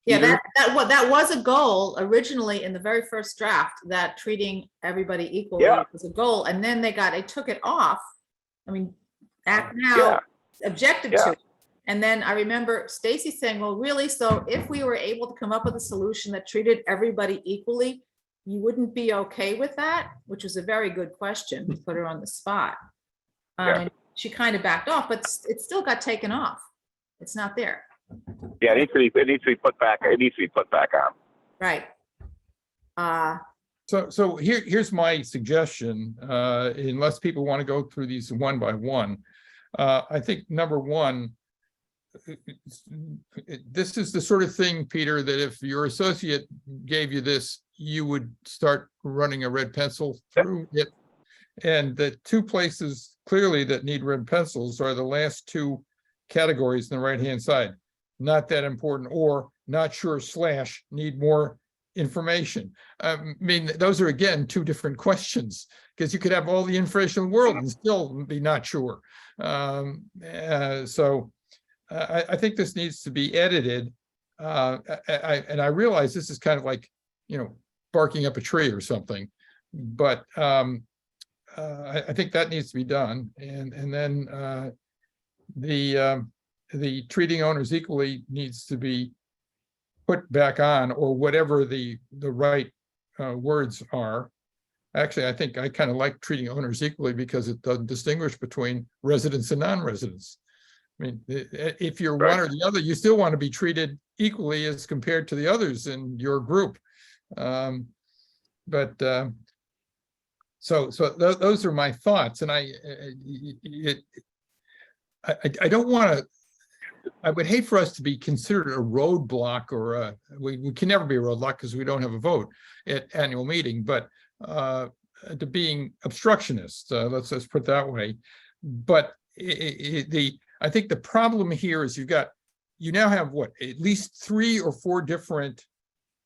Yeah, that was a goal originally in the very first draft, that treating everybody equally was a goal, and then they took it off. Act Now objected to it. And then I remember Stacy saying, well, really, so if we were able to come up with a solution that treated everybody equally, you wouldn't be okay with that? Which was a very good question, to put her on the spot. And she kind of backed off, but it still got taken off. It's not there. Yeah, it needs to be put back. It needs to be put back on. Right. So here's my suggestion, unless people want to go through these one by one. I think number one, this is the sort of thing, Peter, that if your associate gave you this, you would start running a red pencil through it. And the two places clearly that need red pencils are the last two categories on the right-hand side. Not that important, or not sure / need more information. Those are, again, two different questions, because you could have all the information in the world and still be not sure. So I think this needs to be edited. And I realize this is kind of like, barking up a tree or something, but I think that needs to be done. And then the treating owners equally needs to be put back on, or whatever the right words are. Actually, I think I kind of like treating owners equally because it doesn't distinguish between residents and non-residents. If you're one or the other, you still want to be treated equally as compared to the others in your group. So those are my thoughts, and I don't want to. I would hate for us to be considered a roadblock, or we can never be a roadblock because we don't have a vote at annual meeting, but to being obstructionist, let's put it that way. But I think the problem here is you now have at least 3 or 4 different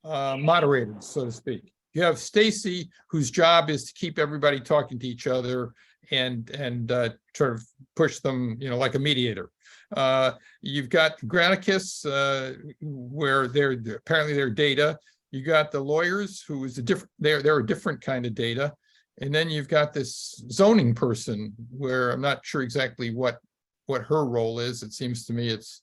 moderators, so to speak. You have Stacy, whose job is to keep everybody talking to each other and sort of push them, like a mediator. You've got Granicus, where apparently their data. You got the lawyers, who is a different, they're a different kind of data. And then you've got this zoning person where I'm not sure exactly what her role is. It seems to me it's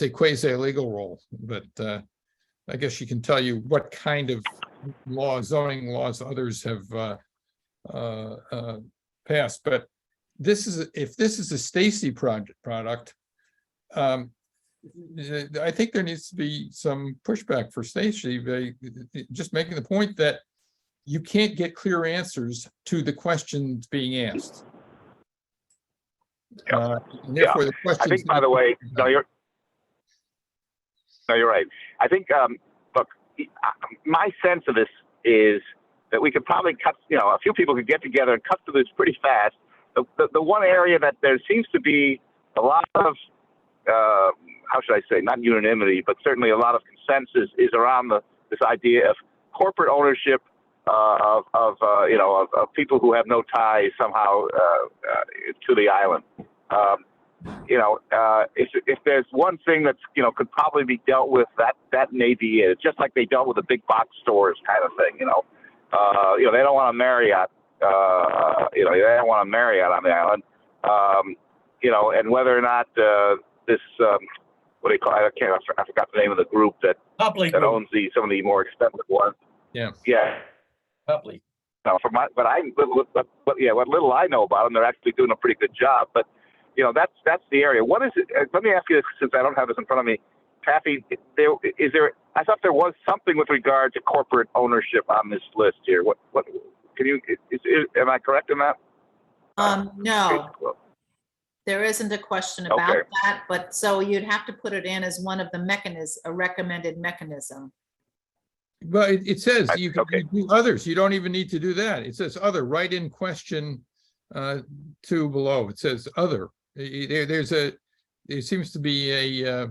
a quasi-legal role, but I guess she can tell you what kind of zoning laws others have passed. But if this is a Stacy product, I think there needs to be some pushback for Stacy, just making the point that you can't get clear answers to the questions being asked. And therefore the I questions. think, by the way, no, you're right. I think, look, my sense of this is that we could probably cut, a few people could get together and cut through this pretty fast. The one area that there seems to be a lot of, how should I say, not unanimity, but certainly a lot of consensus is around this idea of corporate ownership of people who have no ties somehow to the island. If there's one thing that's could probably be dealt with, that may be it. It's just like they dealt with the big box stores kind of thing. They don't want a Marriott. They don't want a Marriott on the island. And whether or not this what do you call it? I forgot the name of the group that owns some of the more expensive ones. Yeah. Copley. No, what little I know about them, they're actually doing a pretty good job. But that's the area. What is it? Let me ask you this, since I don't have this in front of me, Kathy. Is there? I thought there was something with regard to corporate ownership on this list here. What can you? Am I correct in that? No, there isn't a question about that, but so you'd have to put it in as one of the a recommended mechanism. Well, it says you can do others. You don't even need to do that. It says other, right in question 2 below. It says other. There seems to be a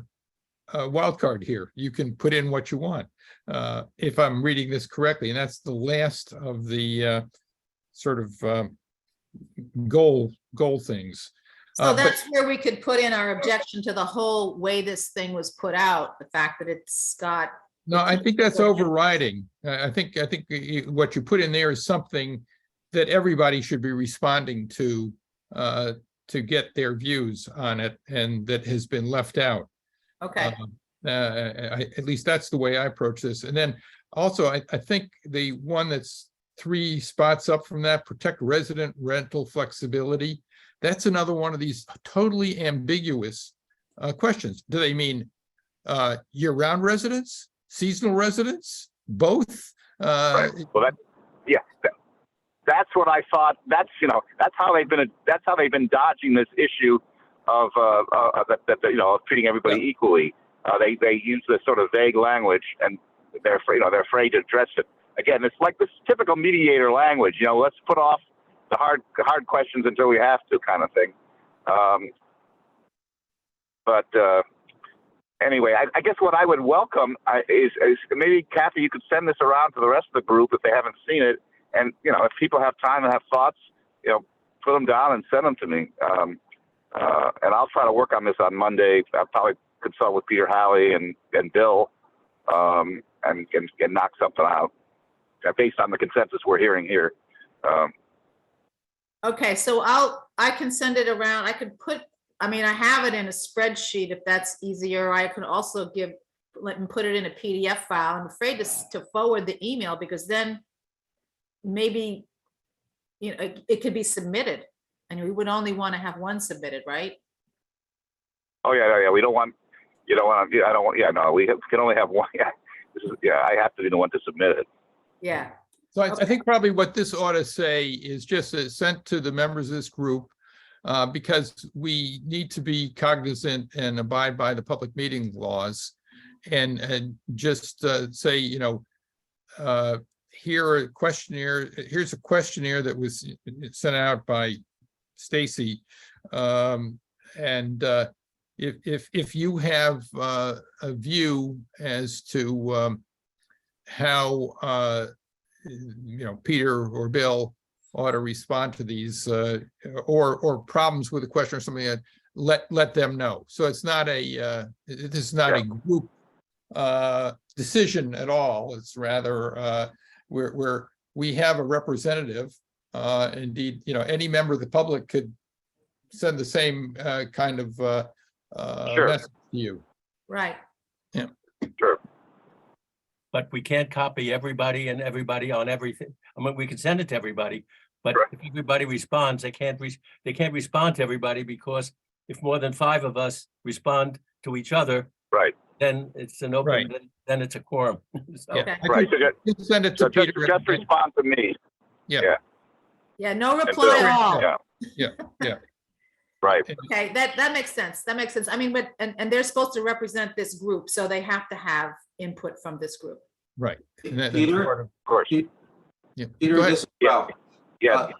wild card here. You can put in what you want, if I'm reading this correctly, and that's the last of the sort of goal things. So that's where we could put in our objection to the whole way this thing was put out, the fact that it's got. No, I think that's overriding. I think what you put in there is something that everybody should be responding to get their views on it, and that has been left out. Okay. At least that's the way I approach this. And then also, I think the one that's 3 spots up from that, protect resident rental flexibility. That's another one of these totally ambiguous questions. Do they mean year-round residents, seasonal residents, both? Right. Well, that's what I thought. That's how they've been dodging this issue of treating everybody equally. They use this sort of vague language, and they're afraid to address it. Again, it's like this typical mediator language. Let's put off the hard questions until we have to, kind of thing. But anyway, I guess what I would welcome is maybe, Kathy, you could send this around to the rest of the group if they haven't seen it, and if people have time and have thoughts, put them down and send them to me. And I'll try to work on this on Monday. I'll probably consult with Peter Halley and Bill, and knock something out based on the consensus we're hearing here. Okay, so I can send it around. I have it in a spreadsheet if that's easier. I can also put it in a PDF file. I'm afraid to forward the email, because then maybe it could be submitted, and we would only want to have one submitted, right? Oh yeah. We don't want. You don't want to. I don't want. Yeah, no. We can only have one. Yeah. I have to be the one to submit it. Yeah. So I think probably what this ought to say is just sent to the members of this group, because we need to be cognizant and abide by the public meeting laws, and just say, here's a questionnaire that was sent out by Stacy, and if you have a view as to how Peter or Bill ought to respond to these, or problems with the question or something, that let them know. So it's not this is not a group decision at all. It's rather where we have a representative. Indeed, any member of the public could send the same kind of Sure. message to you. Right. Sure. But we can't copy everybody and everybody on everything. I mean, we can send it to everybody, but Right. if everybody responds, they can't respond to everybody, because if more than 5 of us respond to each other, Right. then it's an Right. open, then it's a quorum. So, Yeah, Okay. I Right. could So just send it So to Peter. just respond to me. Yeah, no Bill, reply all. yeah. Right. Okay, that makes sense. That makes sense. I mean, but, and they're supposed to represent this group, so they have to have input from this group. Right. And that's Peter? part of- Of course. yeah. Peter, Go ahead. this, Yeah. Yeah.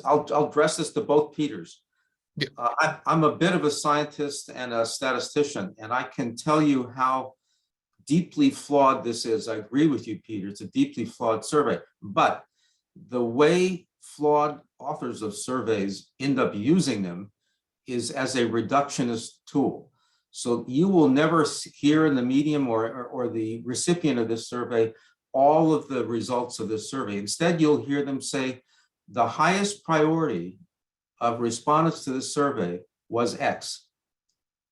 I'll address this to both Peters. Yeah. I'm a bit of a scientist and a statistician, and I can tell you how deeply flawed this is. I agree with you, Peter. It's a deeply flawed survey, but the way flawed authors of surveys end up using them is as a reductionist tool. So you will never hear in the medium or the recipient of this survey all of the results of this survey. Instead, you'll hear them say the highest priority of respondents to this survey was X.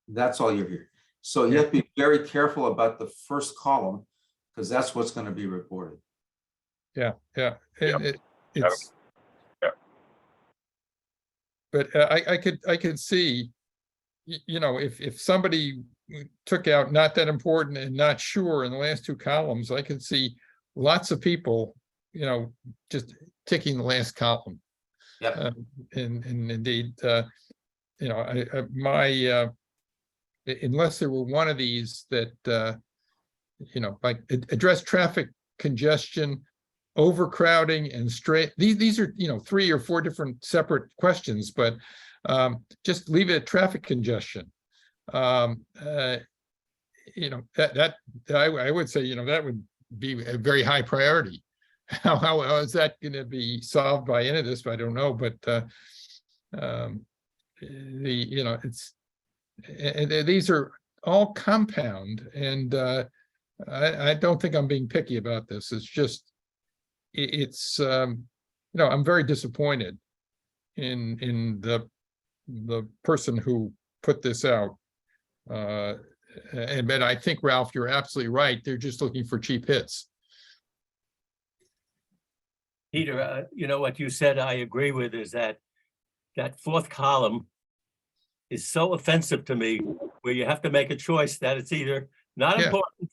That's all you're hearing. So you have to be very careful about the first column, because that's what's going to be reported. Yeah. And it's. Yeah. But I could see, if somebody took out not that important and not sure in the last 2 columns, I could see lots of people, just ticking the last column. Yep. And indeed, unless there were one of these that, like address traffic congestion, overcrowding, and these are, 3 or 4 different separate questions, but just leave it at traffic congestion. That I would say, that would be a very high priority. How is that going to be solved by any of this? I don't know, but these are all compound, and I don't think I'm being picky about this. It's just I'm very disappointed in the person who put this out. But I think, Ralph, you're absolutely right. They're just looking for cheap hits. Peter, what you said, I agree with, is that 4th column is so offensive to me, where you have to make a choice that it's either not Yeah. important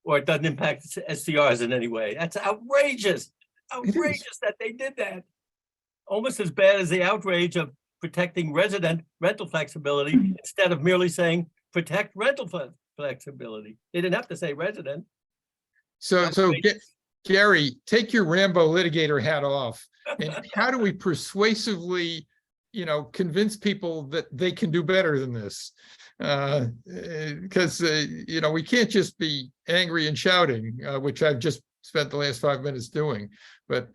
or it doesn't impact STRs in any way. That's outrageous. Outrageous that they did that. Almost as bad as the outrage of protecting rental flexibility instead of merely saying protect rental flexibility. They didn't have to say resident. So Gary, take your Rambo litigator hat off. And how do we persuasively, convince people that they can do better than this? Because, we can't just be angry and shouting, which I've just spent the last 5 minutes doing. But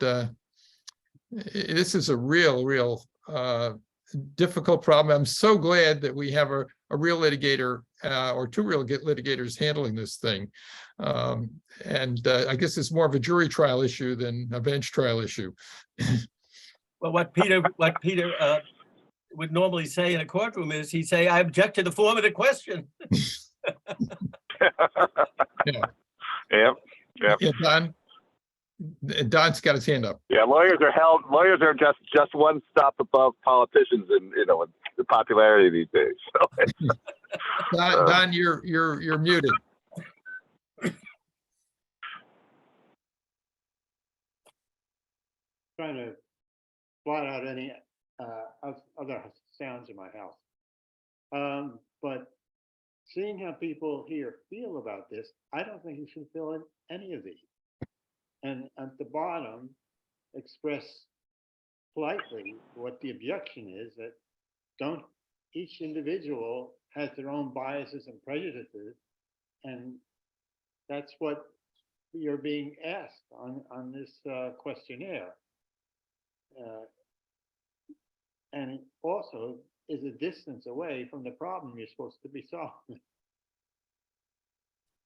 this is a real difficult problem. I'm so glad that we have a real litigator or 2 real litigators handling this thing. And I guess it's more of a jury trial issue than a bench trial issue. Well, what Peter would normally say in a courtroom is he'd say, I object to the form of the question. Yeah. Yeah. Yeah, Don's got his hand up. Yeah. Lawyers are just one stop above politicians in the popularity these days. So. Don, you're muted. Trying to blot out any other sounds in my house. But seeing how people here feel about this, I don't think you should fill in any of these. And at the bottom, express politely what the objection is, that each individual has their own biases and prejudices, and that's what you're being asked on this questionnaire. And it also is a distance away from the problem you're supposed to be solving.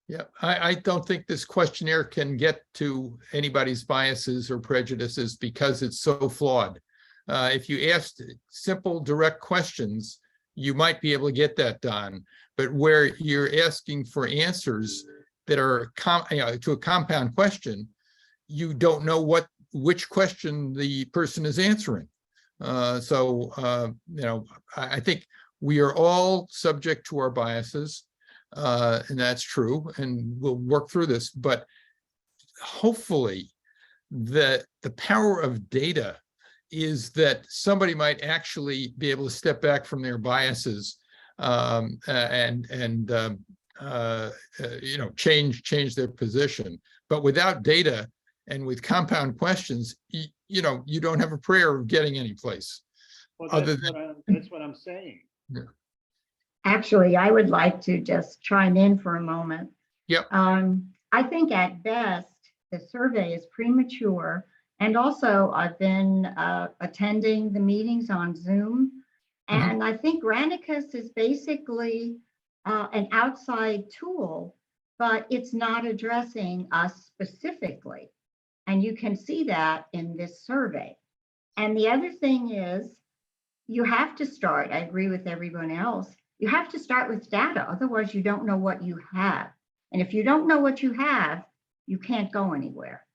Yeah, I don't think this questionnaire can get to anybody's biases or prejudices because it's so flawed. If you asked simple, direct questions, you might be able to get that done. But where you're asking for answers that are to a compound question, you don't know which question the person is answering. I think we are all subject to our biases. And that's true, and we'll work through this, but hopefully the power of data is that somebody might actually be able to step back from their biases and change their position. But without data and with compound questions, you don't have a prayer of getting any place. Well, Other that's what I'm saying. Actually, I would like to just chime in for a moment. Yep. I think at best, the survey is premature. And also I've been attending the meetings on Zoom. And I think Granicus is basically an outside tool, but it's not addressing us specifically. And you can see that in this survey. And the other thing is, you have to start, I agree with everyone else, you have to start with data, otherwise you don't know what you have. And if you don't know what you have, you can't go anywhere.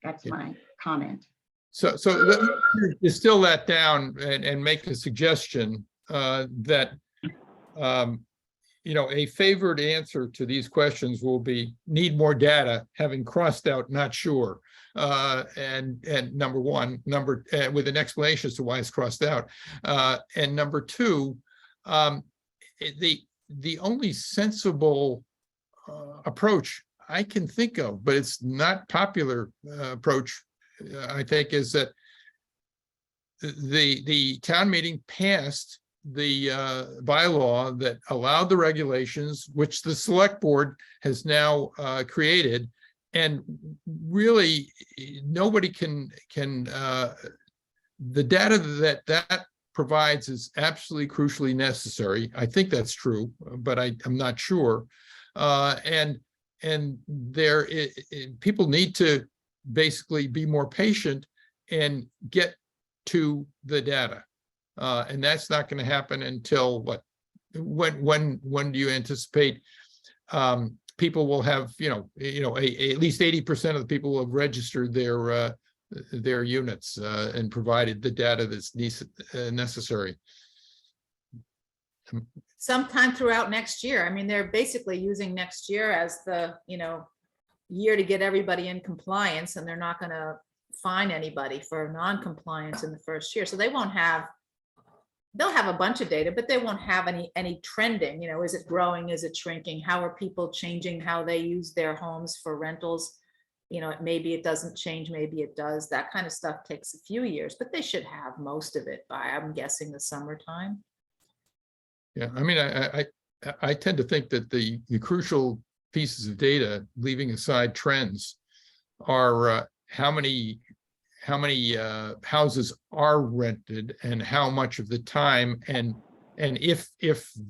That's my comment. So let me distill that down and make a suggestion that a favored answer to these questions will be need more data, having crossed out not sure. And number one, with an explanation as to why it's crossed out. And number two, the only sensible approach I can think of, but it's not popular approach, I think, is that the town meeting passed the bylaw that allowed the regulations, which the select board has now created, and really nobody can the data that provides is absolutely crucially necessary. I think that's true, but I'm not sure. And people need to basically be more patient and get to the data. And that's not going to happen until what? When do you anticipate people will have, at least 80% of the people will have registered their units and provided the data that's necessary? Sometime throughout next year. I mean, they're basically using next year as the, year to get everybody in compliance, and they're not going to fine anybody for non-compliance in the first year. So they'll have a bunch of data, but they won't have any trending. Is it growing? Is it shrinking? How are people changing how they use their homes for rentals? Maybe it doesn't change, maybe it does. That kind of stuff takes a few years, but they should have most of it by, I'm guessing, the summertime. Yeah, I mean, I tend to think that the crucial pieces of data, leaving aside trends, are how many houses are rented and how much of the time, and if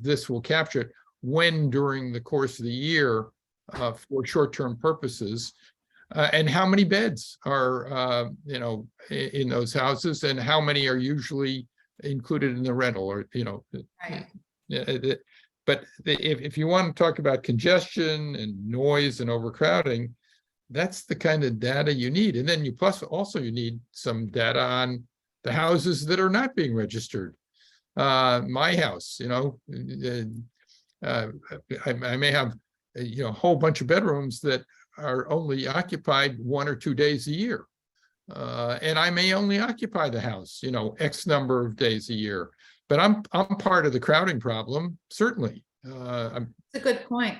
this will capture it, when during the course of the year for short-term purposes, and how many beds are in those houses, and how many are usually included in the rental, or Right. But if you want to talk about congestion and noise and overcrowding, that's the kind of data you need. And then you need some data on the houses that are not being registered. My house, I may have a whole bunch of bedrooms that are only occupied 1 or 2 days a year. And I may only occupy the house, X number of days a year. But I'm part of the crowding problem, certainly. That's a good point.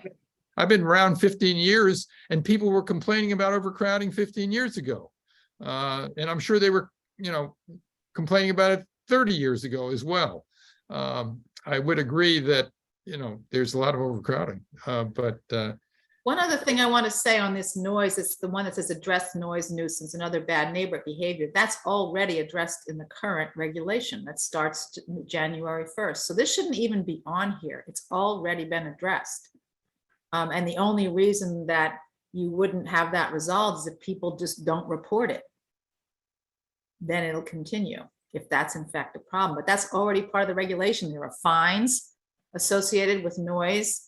I've been around 15 years, and people were complaining about overcrowding 15 years ago. And I'm sure they were, complaining about it 30 years ago as well. I would agree that, there's a lot of overcrowding, but One other thing I want to say on this noise, it's the one that says address noise nuisance and other bad neighbor behavior. That's already addressed in the current regulation that starts January 1st. So this shouldn't even be on here. It's already been addressed. And the only reason that you wouldn't have that resolved is if people just don't report it. Then it'll continue, if that's in fact a problem. But that's already part of the regulation. There are fines associated with noise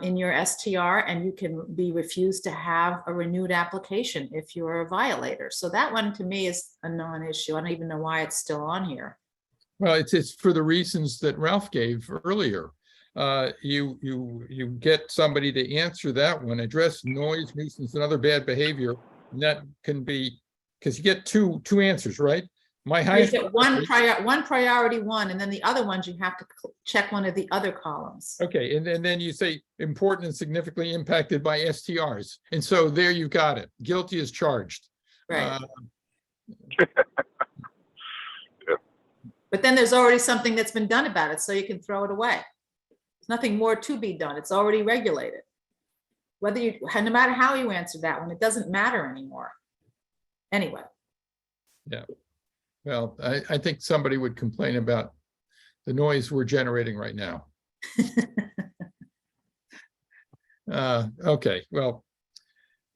in your STR, and you can be refused to have a renewed application if you're a violator. So that one to me is a non-issue. I don't even know why it's still on here. Well, it's for the reasons that Ralph gave earlier. You get somebody to answer that one, address noise, nuisance, and other bad behavior. And that can be, because you get two answers, right? My You highest. get one priority one, and then the other ones, you have to check one of the other columns. Okay, and then you say important and significantly impacted by STRs. And so there you got it. Guilty as charged. Right. But then there's already something that's been done about it, so you can throw it away. There's nothing more to be done. It's already regulated. Whether you, no matter how you answer that one, it doesn't matter anymore. Anyway. Yeah. Well, I think somebody would complain about the noise we're generating right now. Okay, well,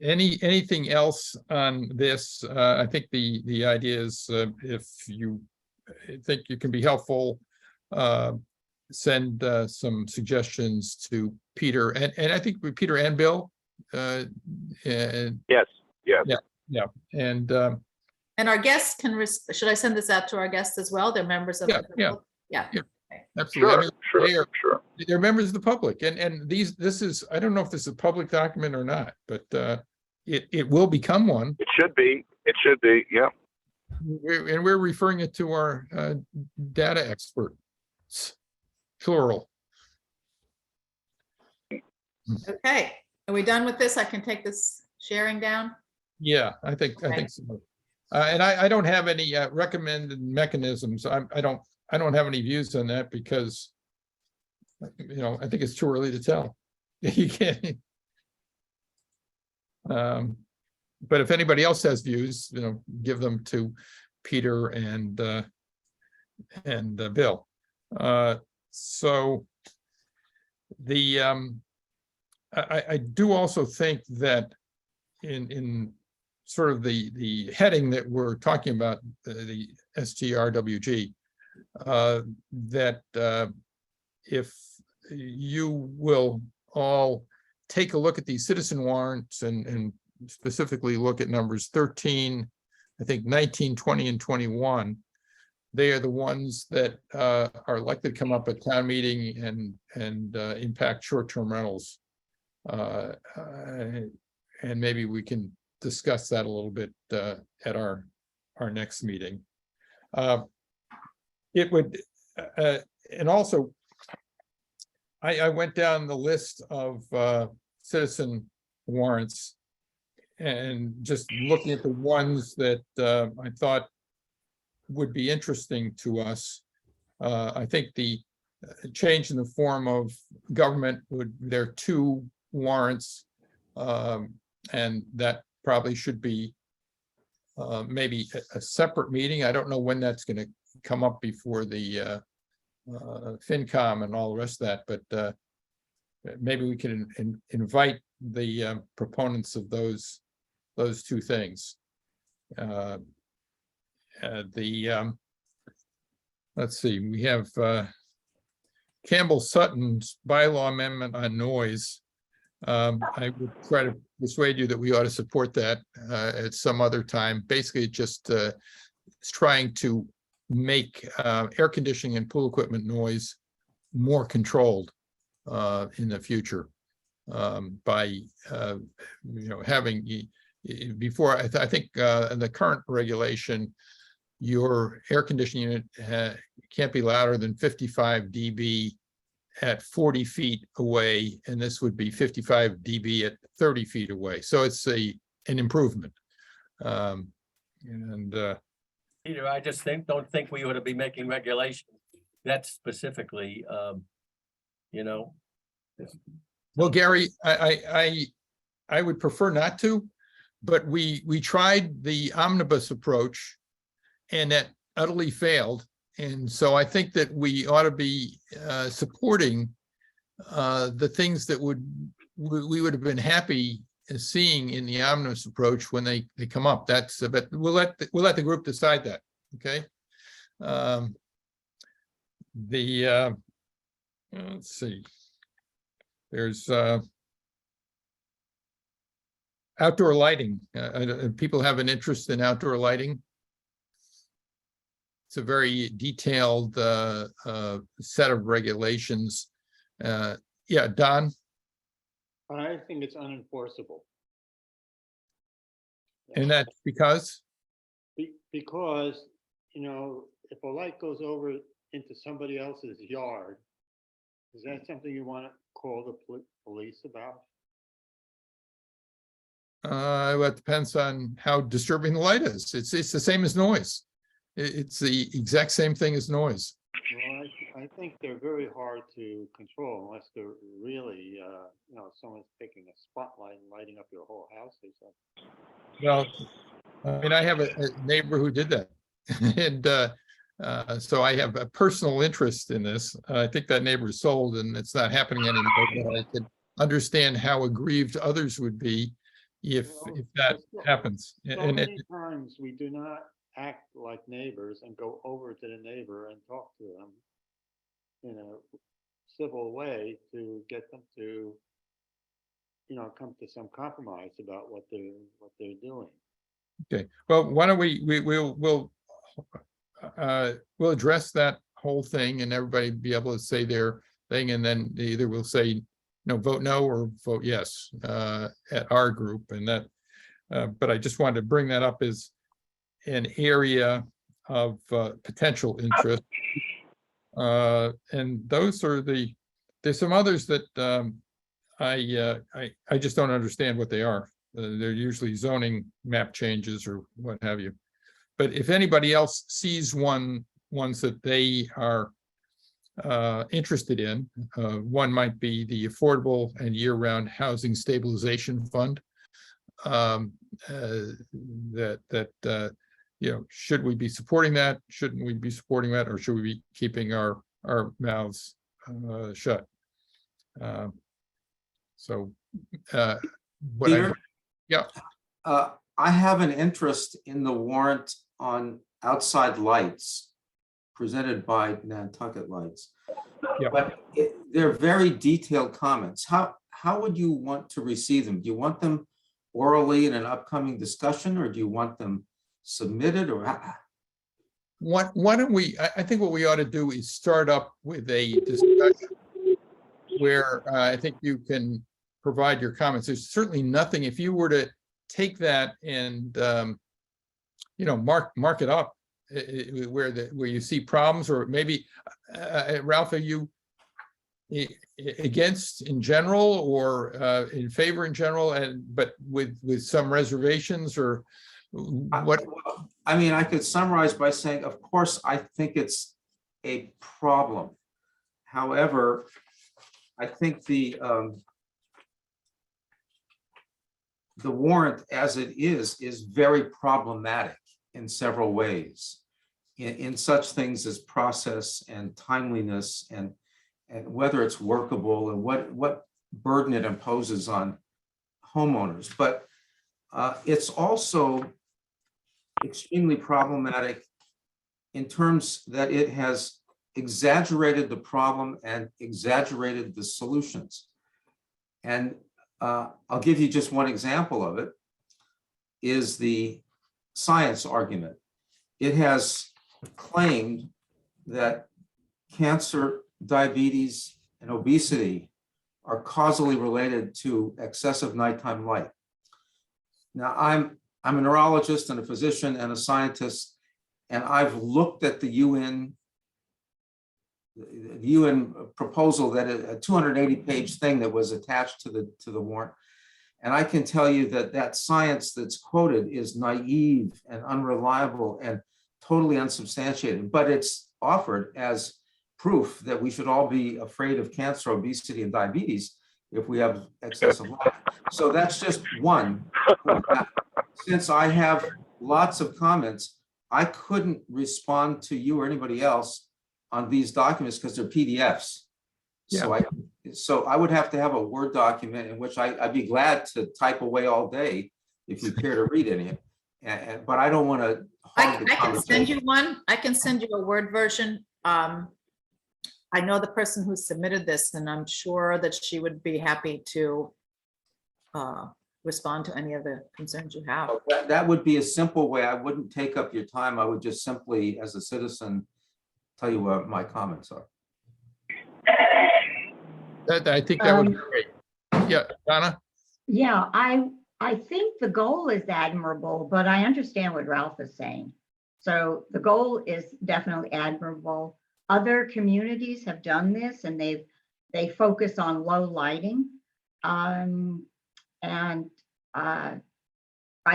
anything else on this? I think the idea is if you think you can be helpful, send some suggestions to Peter and I think with Peter and Bill. And Yes, yes. yeah, and our guests can, should I send this out to our guests as well? They're members of. Yeah, the yeah. public? Yeah. absolutely. I Sure, mean, sure. they're members of the public, and this is, I don't know if this is a public document or not, but it will become one. It should be, yeah. We're referring it to our data expert, plural. Okay, are we done with this? I can take this sharing down? Yeah, I think so. And I don't have any recommended mechanisms. I don't have any views on that because, you know, I think it's too early to tell. You can't. But if anybody else has views, you know, give them to Peter and Bill. So the I do also think that in sort of the heading that we're talking about, the STRWG, that if you will all take a look at these citizen warrants and specifically look at numbers 13, I think 19, 20, and 21. They are the ones that are likely to come up at town meeting and impact short-term rentals. And maybe we can discuss that a little bit at our next meeting. It would, and also, I went down the list of citizen warrants and just looking at the ones that I thought would be interesting to us. I think the change in the form of government there are 2 warrants, and that probably should be maybe a separate meeting. I don't know when that's going to come up before the FinCom and all the rest of that, but maybe we can invite the proponents of those 2 things. Let's see, we have Campbell Sutton's bylaw amendment on noise. I would try to persuade you that we ought to support that at some other time. Basically, just it's trying to make air conditioning and pool equipment noise more controlled in the future by having before. I think in the current regulation, your air conditioning unit can't be louder than 55 dB at 40 feet away, and this would be 55 dB at 30 feet away. So it's an improvement. Peter, I just don't think we ought to be making regulations that specifically, Well, Gary, I would prefer not to, but we tried the omnibus approach and that utterly failed. And so I think that we ought to be supporting the things that we would have been happy seeing in the omnibus approach when they come up. That's, but we'll let the group decide that, okay? Let's see. There's outdoor lighting. People have an interest in outdoor lighting. It's a very detailed set of regulations. Yeah, Don? I think it's unenforceable. And that's because? Because, you know, if a light goes over into somebody else's yard, is that something you want to call the police about? Well, it depends on how disturbing the light is. It's the same as noise. It's the exact same thing as noise. Well, I think they're very hard to control unless they're really, you know, someone's taking a spotlight and lighting up your whole house or something. Well, I mean, I have a neighbor who did that. And so I have a personal interest in this. I think that neighbor is sold and it's not happening anymore. But I could understand how aggrieved others would be if that happens. So And many times we do not act like neighbors and go over to the neighbor and talk to them in a civil way to get them to, you know, come to some compromise about what they're doing. okay, well, why don't we'll address that whole thing and everybody be able to say their thing, and then either we'll say vote no or vote yes at our group, and that. But I just wanted to bring that up as an area of potential interest. And those are there's some others that I just don't understand what they are. They're usually zoning map changes or what have you. But if anybody else sees ones that they are interested in, one might be the Affordable and Year-Round Housing Stabilization Fund. Should we be supporting that? Shouldn't we be supporting that? Or should we be keeping our mouths shut? Peter? Yeah. I have an interest in the warrant on outside lights presented by Nantucket Lights. Yeah. But they're very detailed comments. How would you want to receive them? Do you want them orally in an upcoming discussion, or do you want them submitted, or? Why don't we, I think what we ought to do is start up with a discussion where I think you can provide your comments. There's certainly nothing, if you were to take that and mark it up where you see problems, or maybe Ralph, are you against in general or in favor in general, but with some reservations, or what? I mean, I could summarize by saying, of course, I think it's a problem. However, I think the warrant as it is very problematic in several ways, in such things as process and timeliness, and whether it's workable, and what burden it imposes on homeowners. But it's also extremely problematic in terms that it has exaggerated the problem and exaggerated the solutions. And I'll give you just one example of it, is the science argument. It has claimed that cancer, diabetes, and obesity are causally related to excessive nighttime light. Now, I'm a neurologist and a physician and a scientist, and I've looked at the UN proposal, that a 280-page thing that was attached to the warrant. And I can tell you that science that's quoted is naive and unreliable and totally unsubstantiated, but it's offered as proof that we should all be afraid of cancer, obesity, and diabetes if we have excessive light. So that's just one. Since I have lots of comments, I couldn't respond to you or anybody else on these documents because they're PDFs. So I would have to have a Word document in which I'd be glad to type away all day if you care to read any. But I don't want to I hog the can send you conversation. one. I can send you a Word version. I know the person who submitted this, and I'm sure that she would be happy to respond to any of the concerns you have. That would be a simple way. I wouldn't take up your time. I would just simply, as a citizen, tell you what my comments are. I think that would be great. Yeah, Donna? Yeah, I think the goal is admirable, but I understand what Ralph is saying. So the goal is definitely admirable. Other communities have done this and they focus on low lighting. I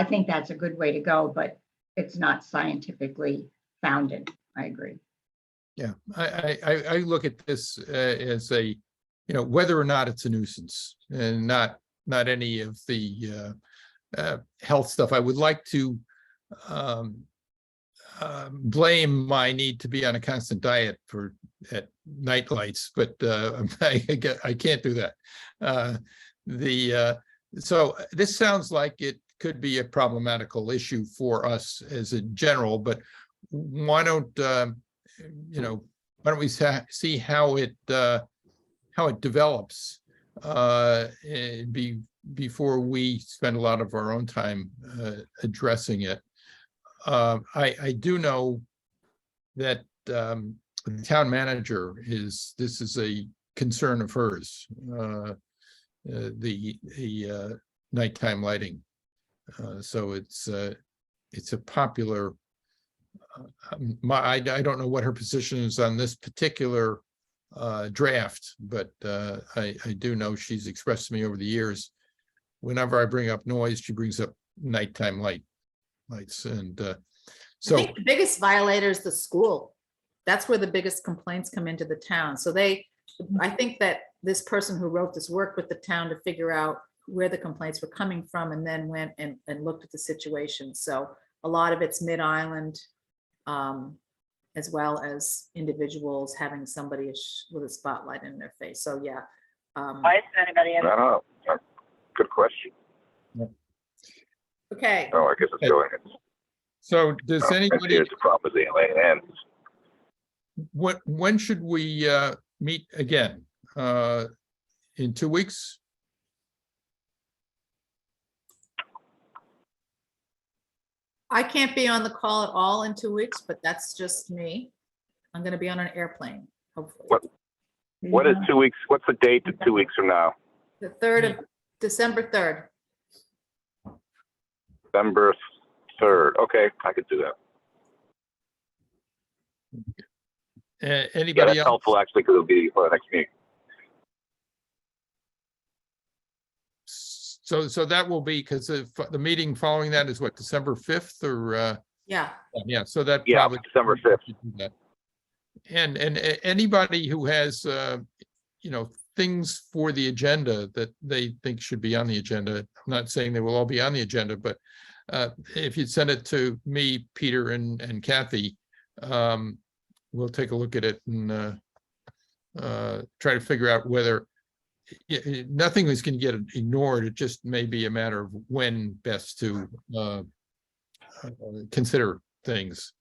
think that's a good way to go, but it's not scientifically founded. I agree. Yeah, I look at this as a, whether or not it's a nuisance and not any of the health stuff. I would like to blame my need to be on a constant diet at night lights, but I can't do that. So this sounds like it could be a problematical issue for us as a general, but why don't we see how it develops before we spend a lot of our own time addressing it. I do know that the town manager this is a concern of hers, the nighttime lighting. So it's a popular. I don't know what her position is on this particular draft, but I do know she's expressed to me over the years, whenever I bring up noise, she brings up nighttime lights. And I so think the biggest violator is the school. That's where the biggest complaints come into the town. So I think that this person who wrote this worked with the town to figure out where the complaints were coming from and then went and looked at the situation. So a lot of it's mid-island, as well as individuals having somebody with a spotlight in their face. So yeah. Why isn't anybody in? I don't know. Good question. Okay. Oh, I guess it's going. So does anybody, The problem is the LA ends. when should we meet again? In 2 weeks? I can't be on the call at all in 2 weeks, but that's just me. I'm going to be on an airplane, hopefully. What is 2 weeks? What's the date to 2 weeks from now? The 3rd of December 3rd. December 3rd. Okay, I could do that. Yeah, Anybody that's else? helpful actually, because it'll be for the next meeting. So that will be, because the meeting following that is what, December 5th or? Yeah. Yeah, so that Yeah, probably. December 5th. And anybody who has, things for the agenda that they think should be on the agenda, I'm not saying they will all be on the agenda, but if you'd send it to me, Peter and Kathy, we'll take a look at it and try to figure out whether nothing is going to get ignored. It just may be a matter of when best to consider things.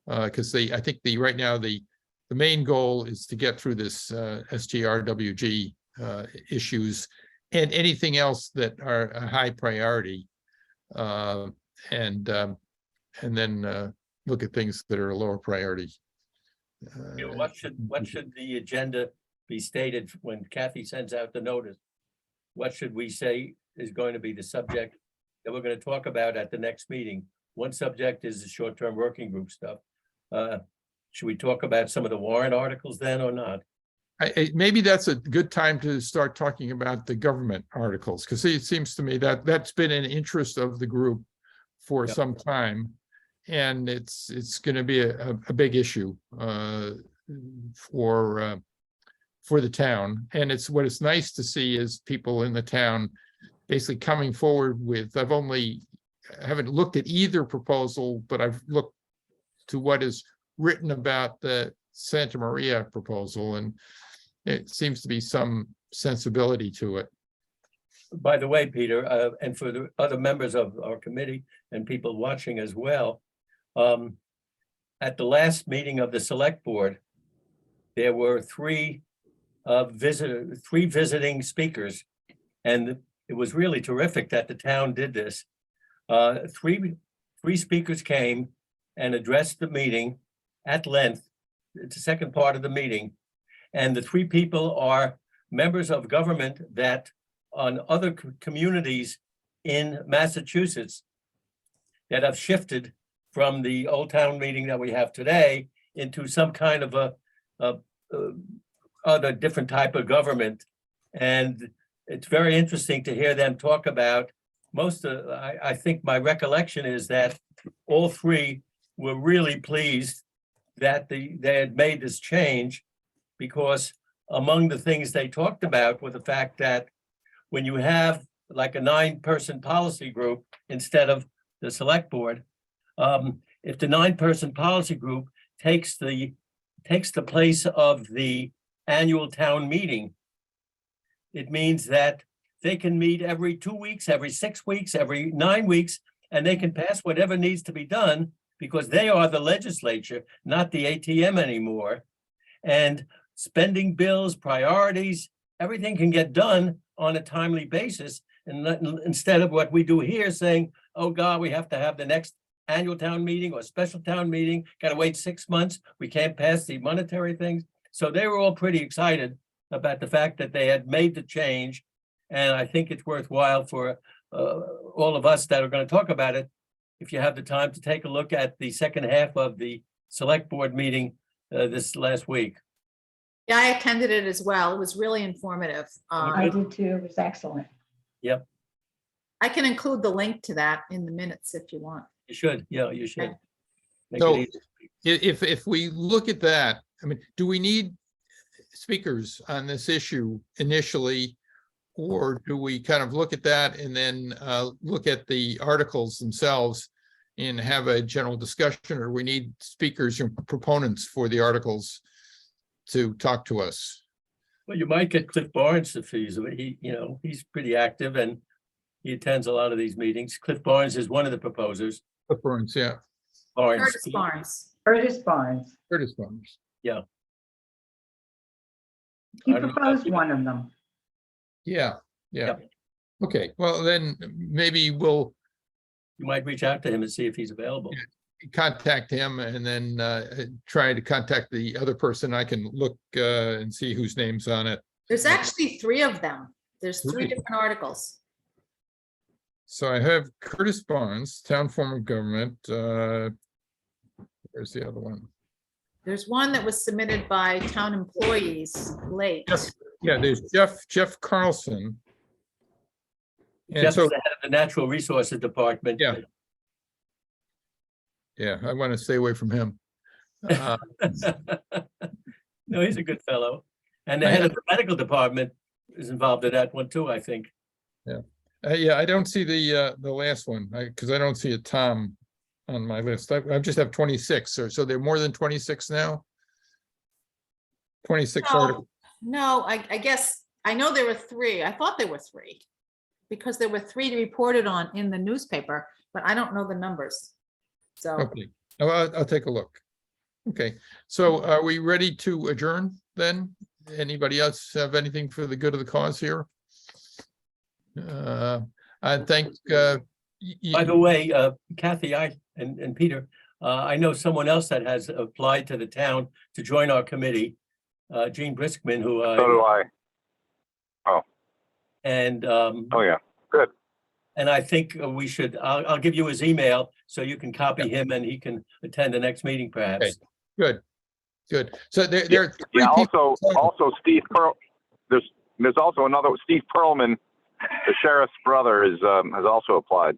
Because I think right now the main goal is to get through this STRWG issues and anything else that are a high priority, and then look at things that are a lower priority. What should the agenda be stated when Kathy sends out the notice? What should we say is going to be the subject that we're going to talk about at the next meeting? One subject is the short-term working group stuff. Should we talk about some of the warrant articles then or not? Maybe that's a good time to start talking about the government articles, because it seems to me that that's been an interest of the group for some time. And it's going to be a big issue for the town. And what it's nice to see is people in the town basically coming forward with, I haven't looked at either proposal, but I've looked to what is written about the Santa Maria proposal. And it seems to be some sensibility to it. By the way, Peter, and for the other members of our committee and people watching as well, at the last meeting of the select board, there were three visiting speakers, and it was really terrific that the town did this. Three speakers came and addressed the meeting at length. It's the second part of the meeting, and the three people are members of government that on other communities in Massachusetts that have shifted from the old town meeting that we have today into some kind of a other different type of government. And it's very interesting to hear them talk about I think my recollection is that all three were really pleased that they had made this change, because among the things they talked about were the fact that when you have like a 9-person policy group instead of the select board, if the 9-person policy group takes the place of the annual town meeting, it means that they can meet every 2 weeks, every 6 weeks, every 9 weeks, and they can pass whatever needs to be done because they are the legislature, not the ATM anymore. And spending bills, priorities, everything can get done on a timely basis, and instead of what we do here saying, oh God, we have to have the next annual town meeting or special town meeting, gotta wait 6 months, we can't pass the monetary things. So they were all pretty excited about the fact that they had made the change. And I think it's worthwhile for all of us that are going to talk about it, if you have the time, to take a look at the second half of the select board meeting this last week. Yeah, I attended it as well. It was really informative. I did too. It was excellent. I can include the link to that in the minutes if you want. You should, yeah, you should. Okay. Make So it easy. if we look at that, I mean, do we need speakers on this issue initially? Or do we kind of look at that and then look at the articles themselves and have a general discussion, or we need speakers and proponents for the articles to talk to us? Well, you might get Cliff Barnes if he's pretty active and he attends a lot of these meetings. Cliff Barnes is one of the proposers. Proponents, yeah. Curtis Barnes. Curtis Barnes. Curtis Barnes. He I don't know. proposed one of them. Yeah, yeah. Yep. Okay, well, then maybe You might reach out to him and see if he's available. contact him and then try to contact the other person. I can look and see whose name's on it. There's actually 3 of them. There's 3 Three. different articles. So I have Curtis Barnes, town form of government. Where's the other one? There's one that was submitted by town employees late. Yes. Yeah, there's Jeff Carlson. And Jeff so, is the head of the Natural Resources Department. Yeah. yeah, I want to stay away from him. No, he's a good fellow. And the head of the medical department is involved in that one too, I think. Yeah, I don't see the last one, because I don't see a Tom on my list. I just have 26, so there are more than 26 now? 26 articles. No, I guess, I know there were 3. I thought there were 3. Because there were 3 reported on in the newspaper, but I don't know the numbers. So, Okay, I'll take a look. Okay, so are we ready to adjourn then? Anybody else have anything for the good of the cause here? I think. By the way, Kathy, and Peter, I know someone else that has applied to the town to join our committee, Gene Briskman, who. So do I. And. Oh, yeah. Good. And I think we should, I'll give you his email so you can copy him and he can attend the next meeting perhaps. Good, good. So there are 3 Yeah, people. also Steve Pearl, there's also another, Steve Perlman, the sheriff's brother, has also applied.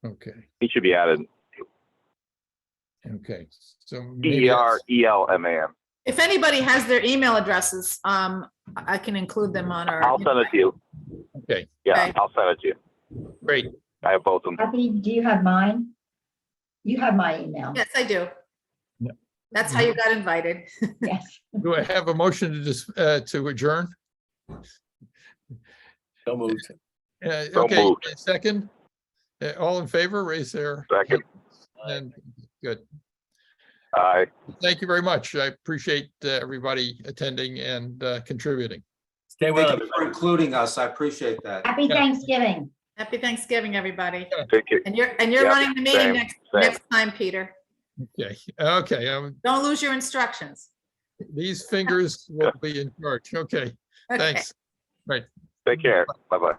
Okay, He should be added. okay. So maybe Perelman. if anybody has their email addresses, I can include them on our. I'll send it to you. Okay, Yeah, Okay. I'll send it to you. great. I have both of them. Kathy, do you have mine? You have my email. Yes, I do. That's how you got invited. Yes. Do I have a motion to adjourn? So moved. So Okay, moved. second. All in favor, raise their. Second. And good. Aye. Thank you very much. I appreciate everybody attending and contributing. Stay well, Thank you everybody. for including us. I appreciate that. Happy Yeah. Thanksgiving. Happy Thanksgiving, everybody. Take it. And you're Yeah, running the meeting same, next same. time, Peter. Okay, okay. Don't lose your instructions. These fingers will be in charge. Okay, Okay. thanks. Take care. Bye-bye.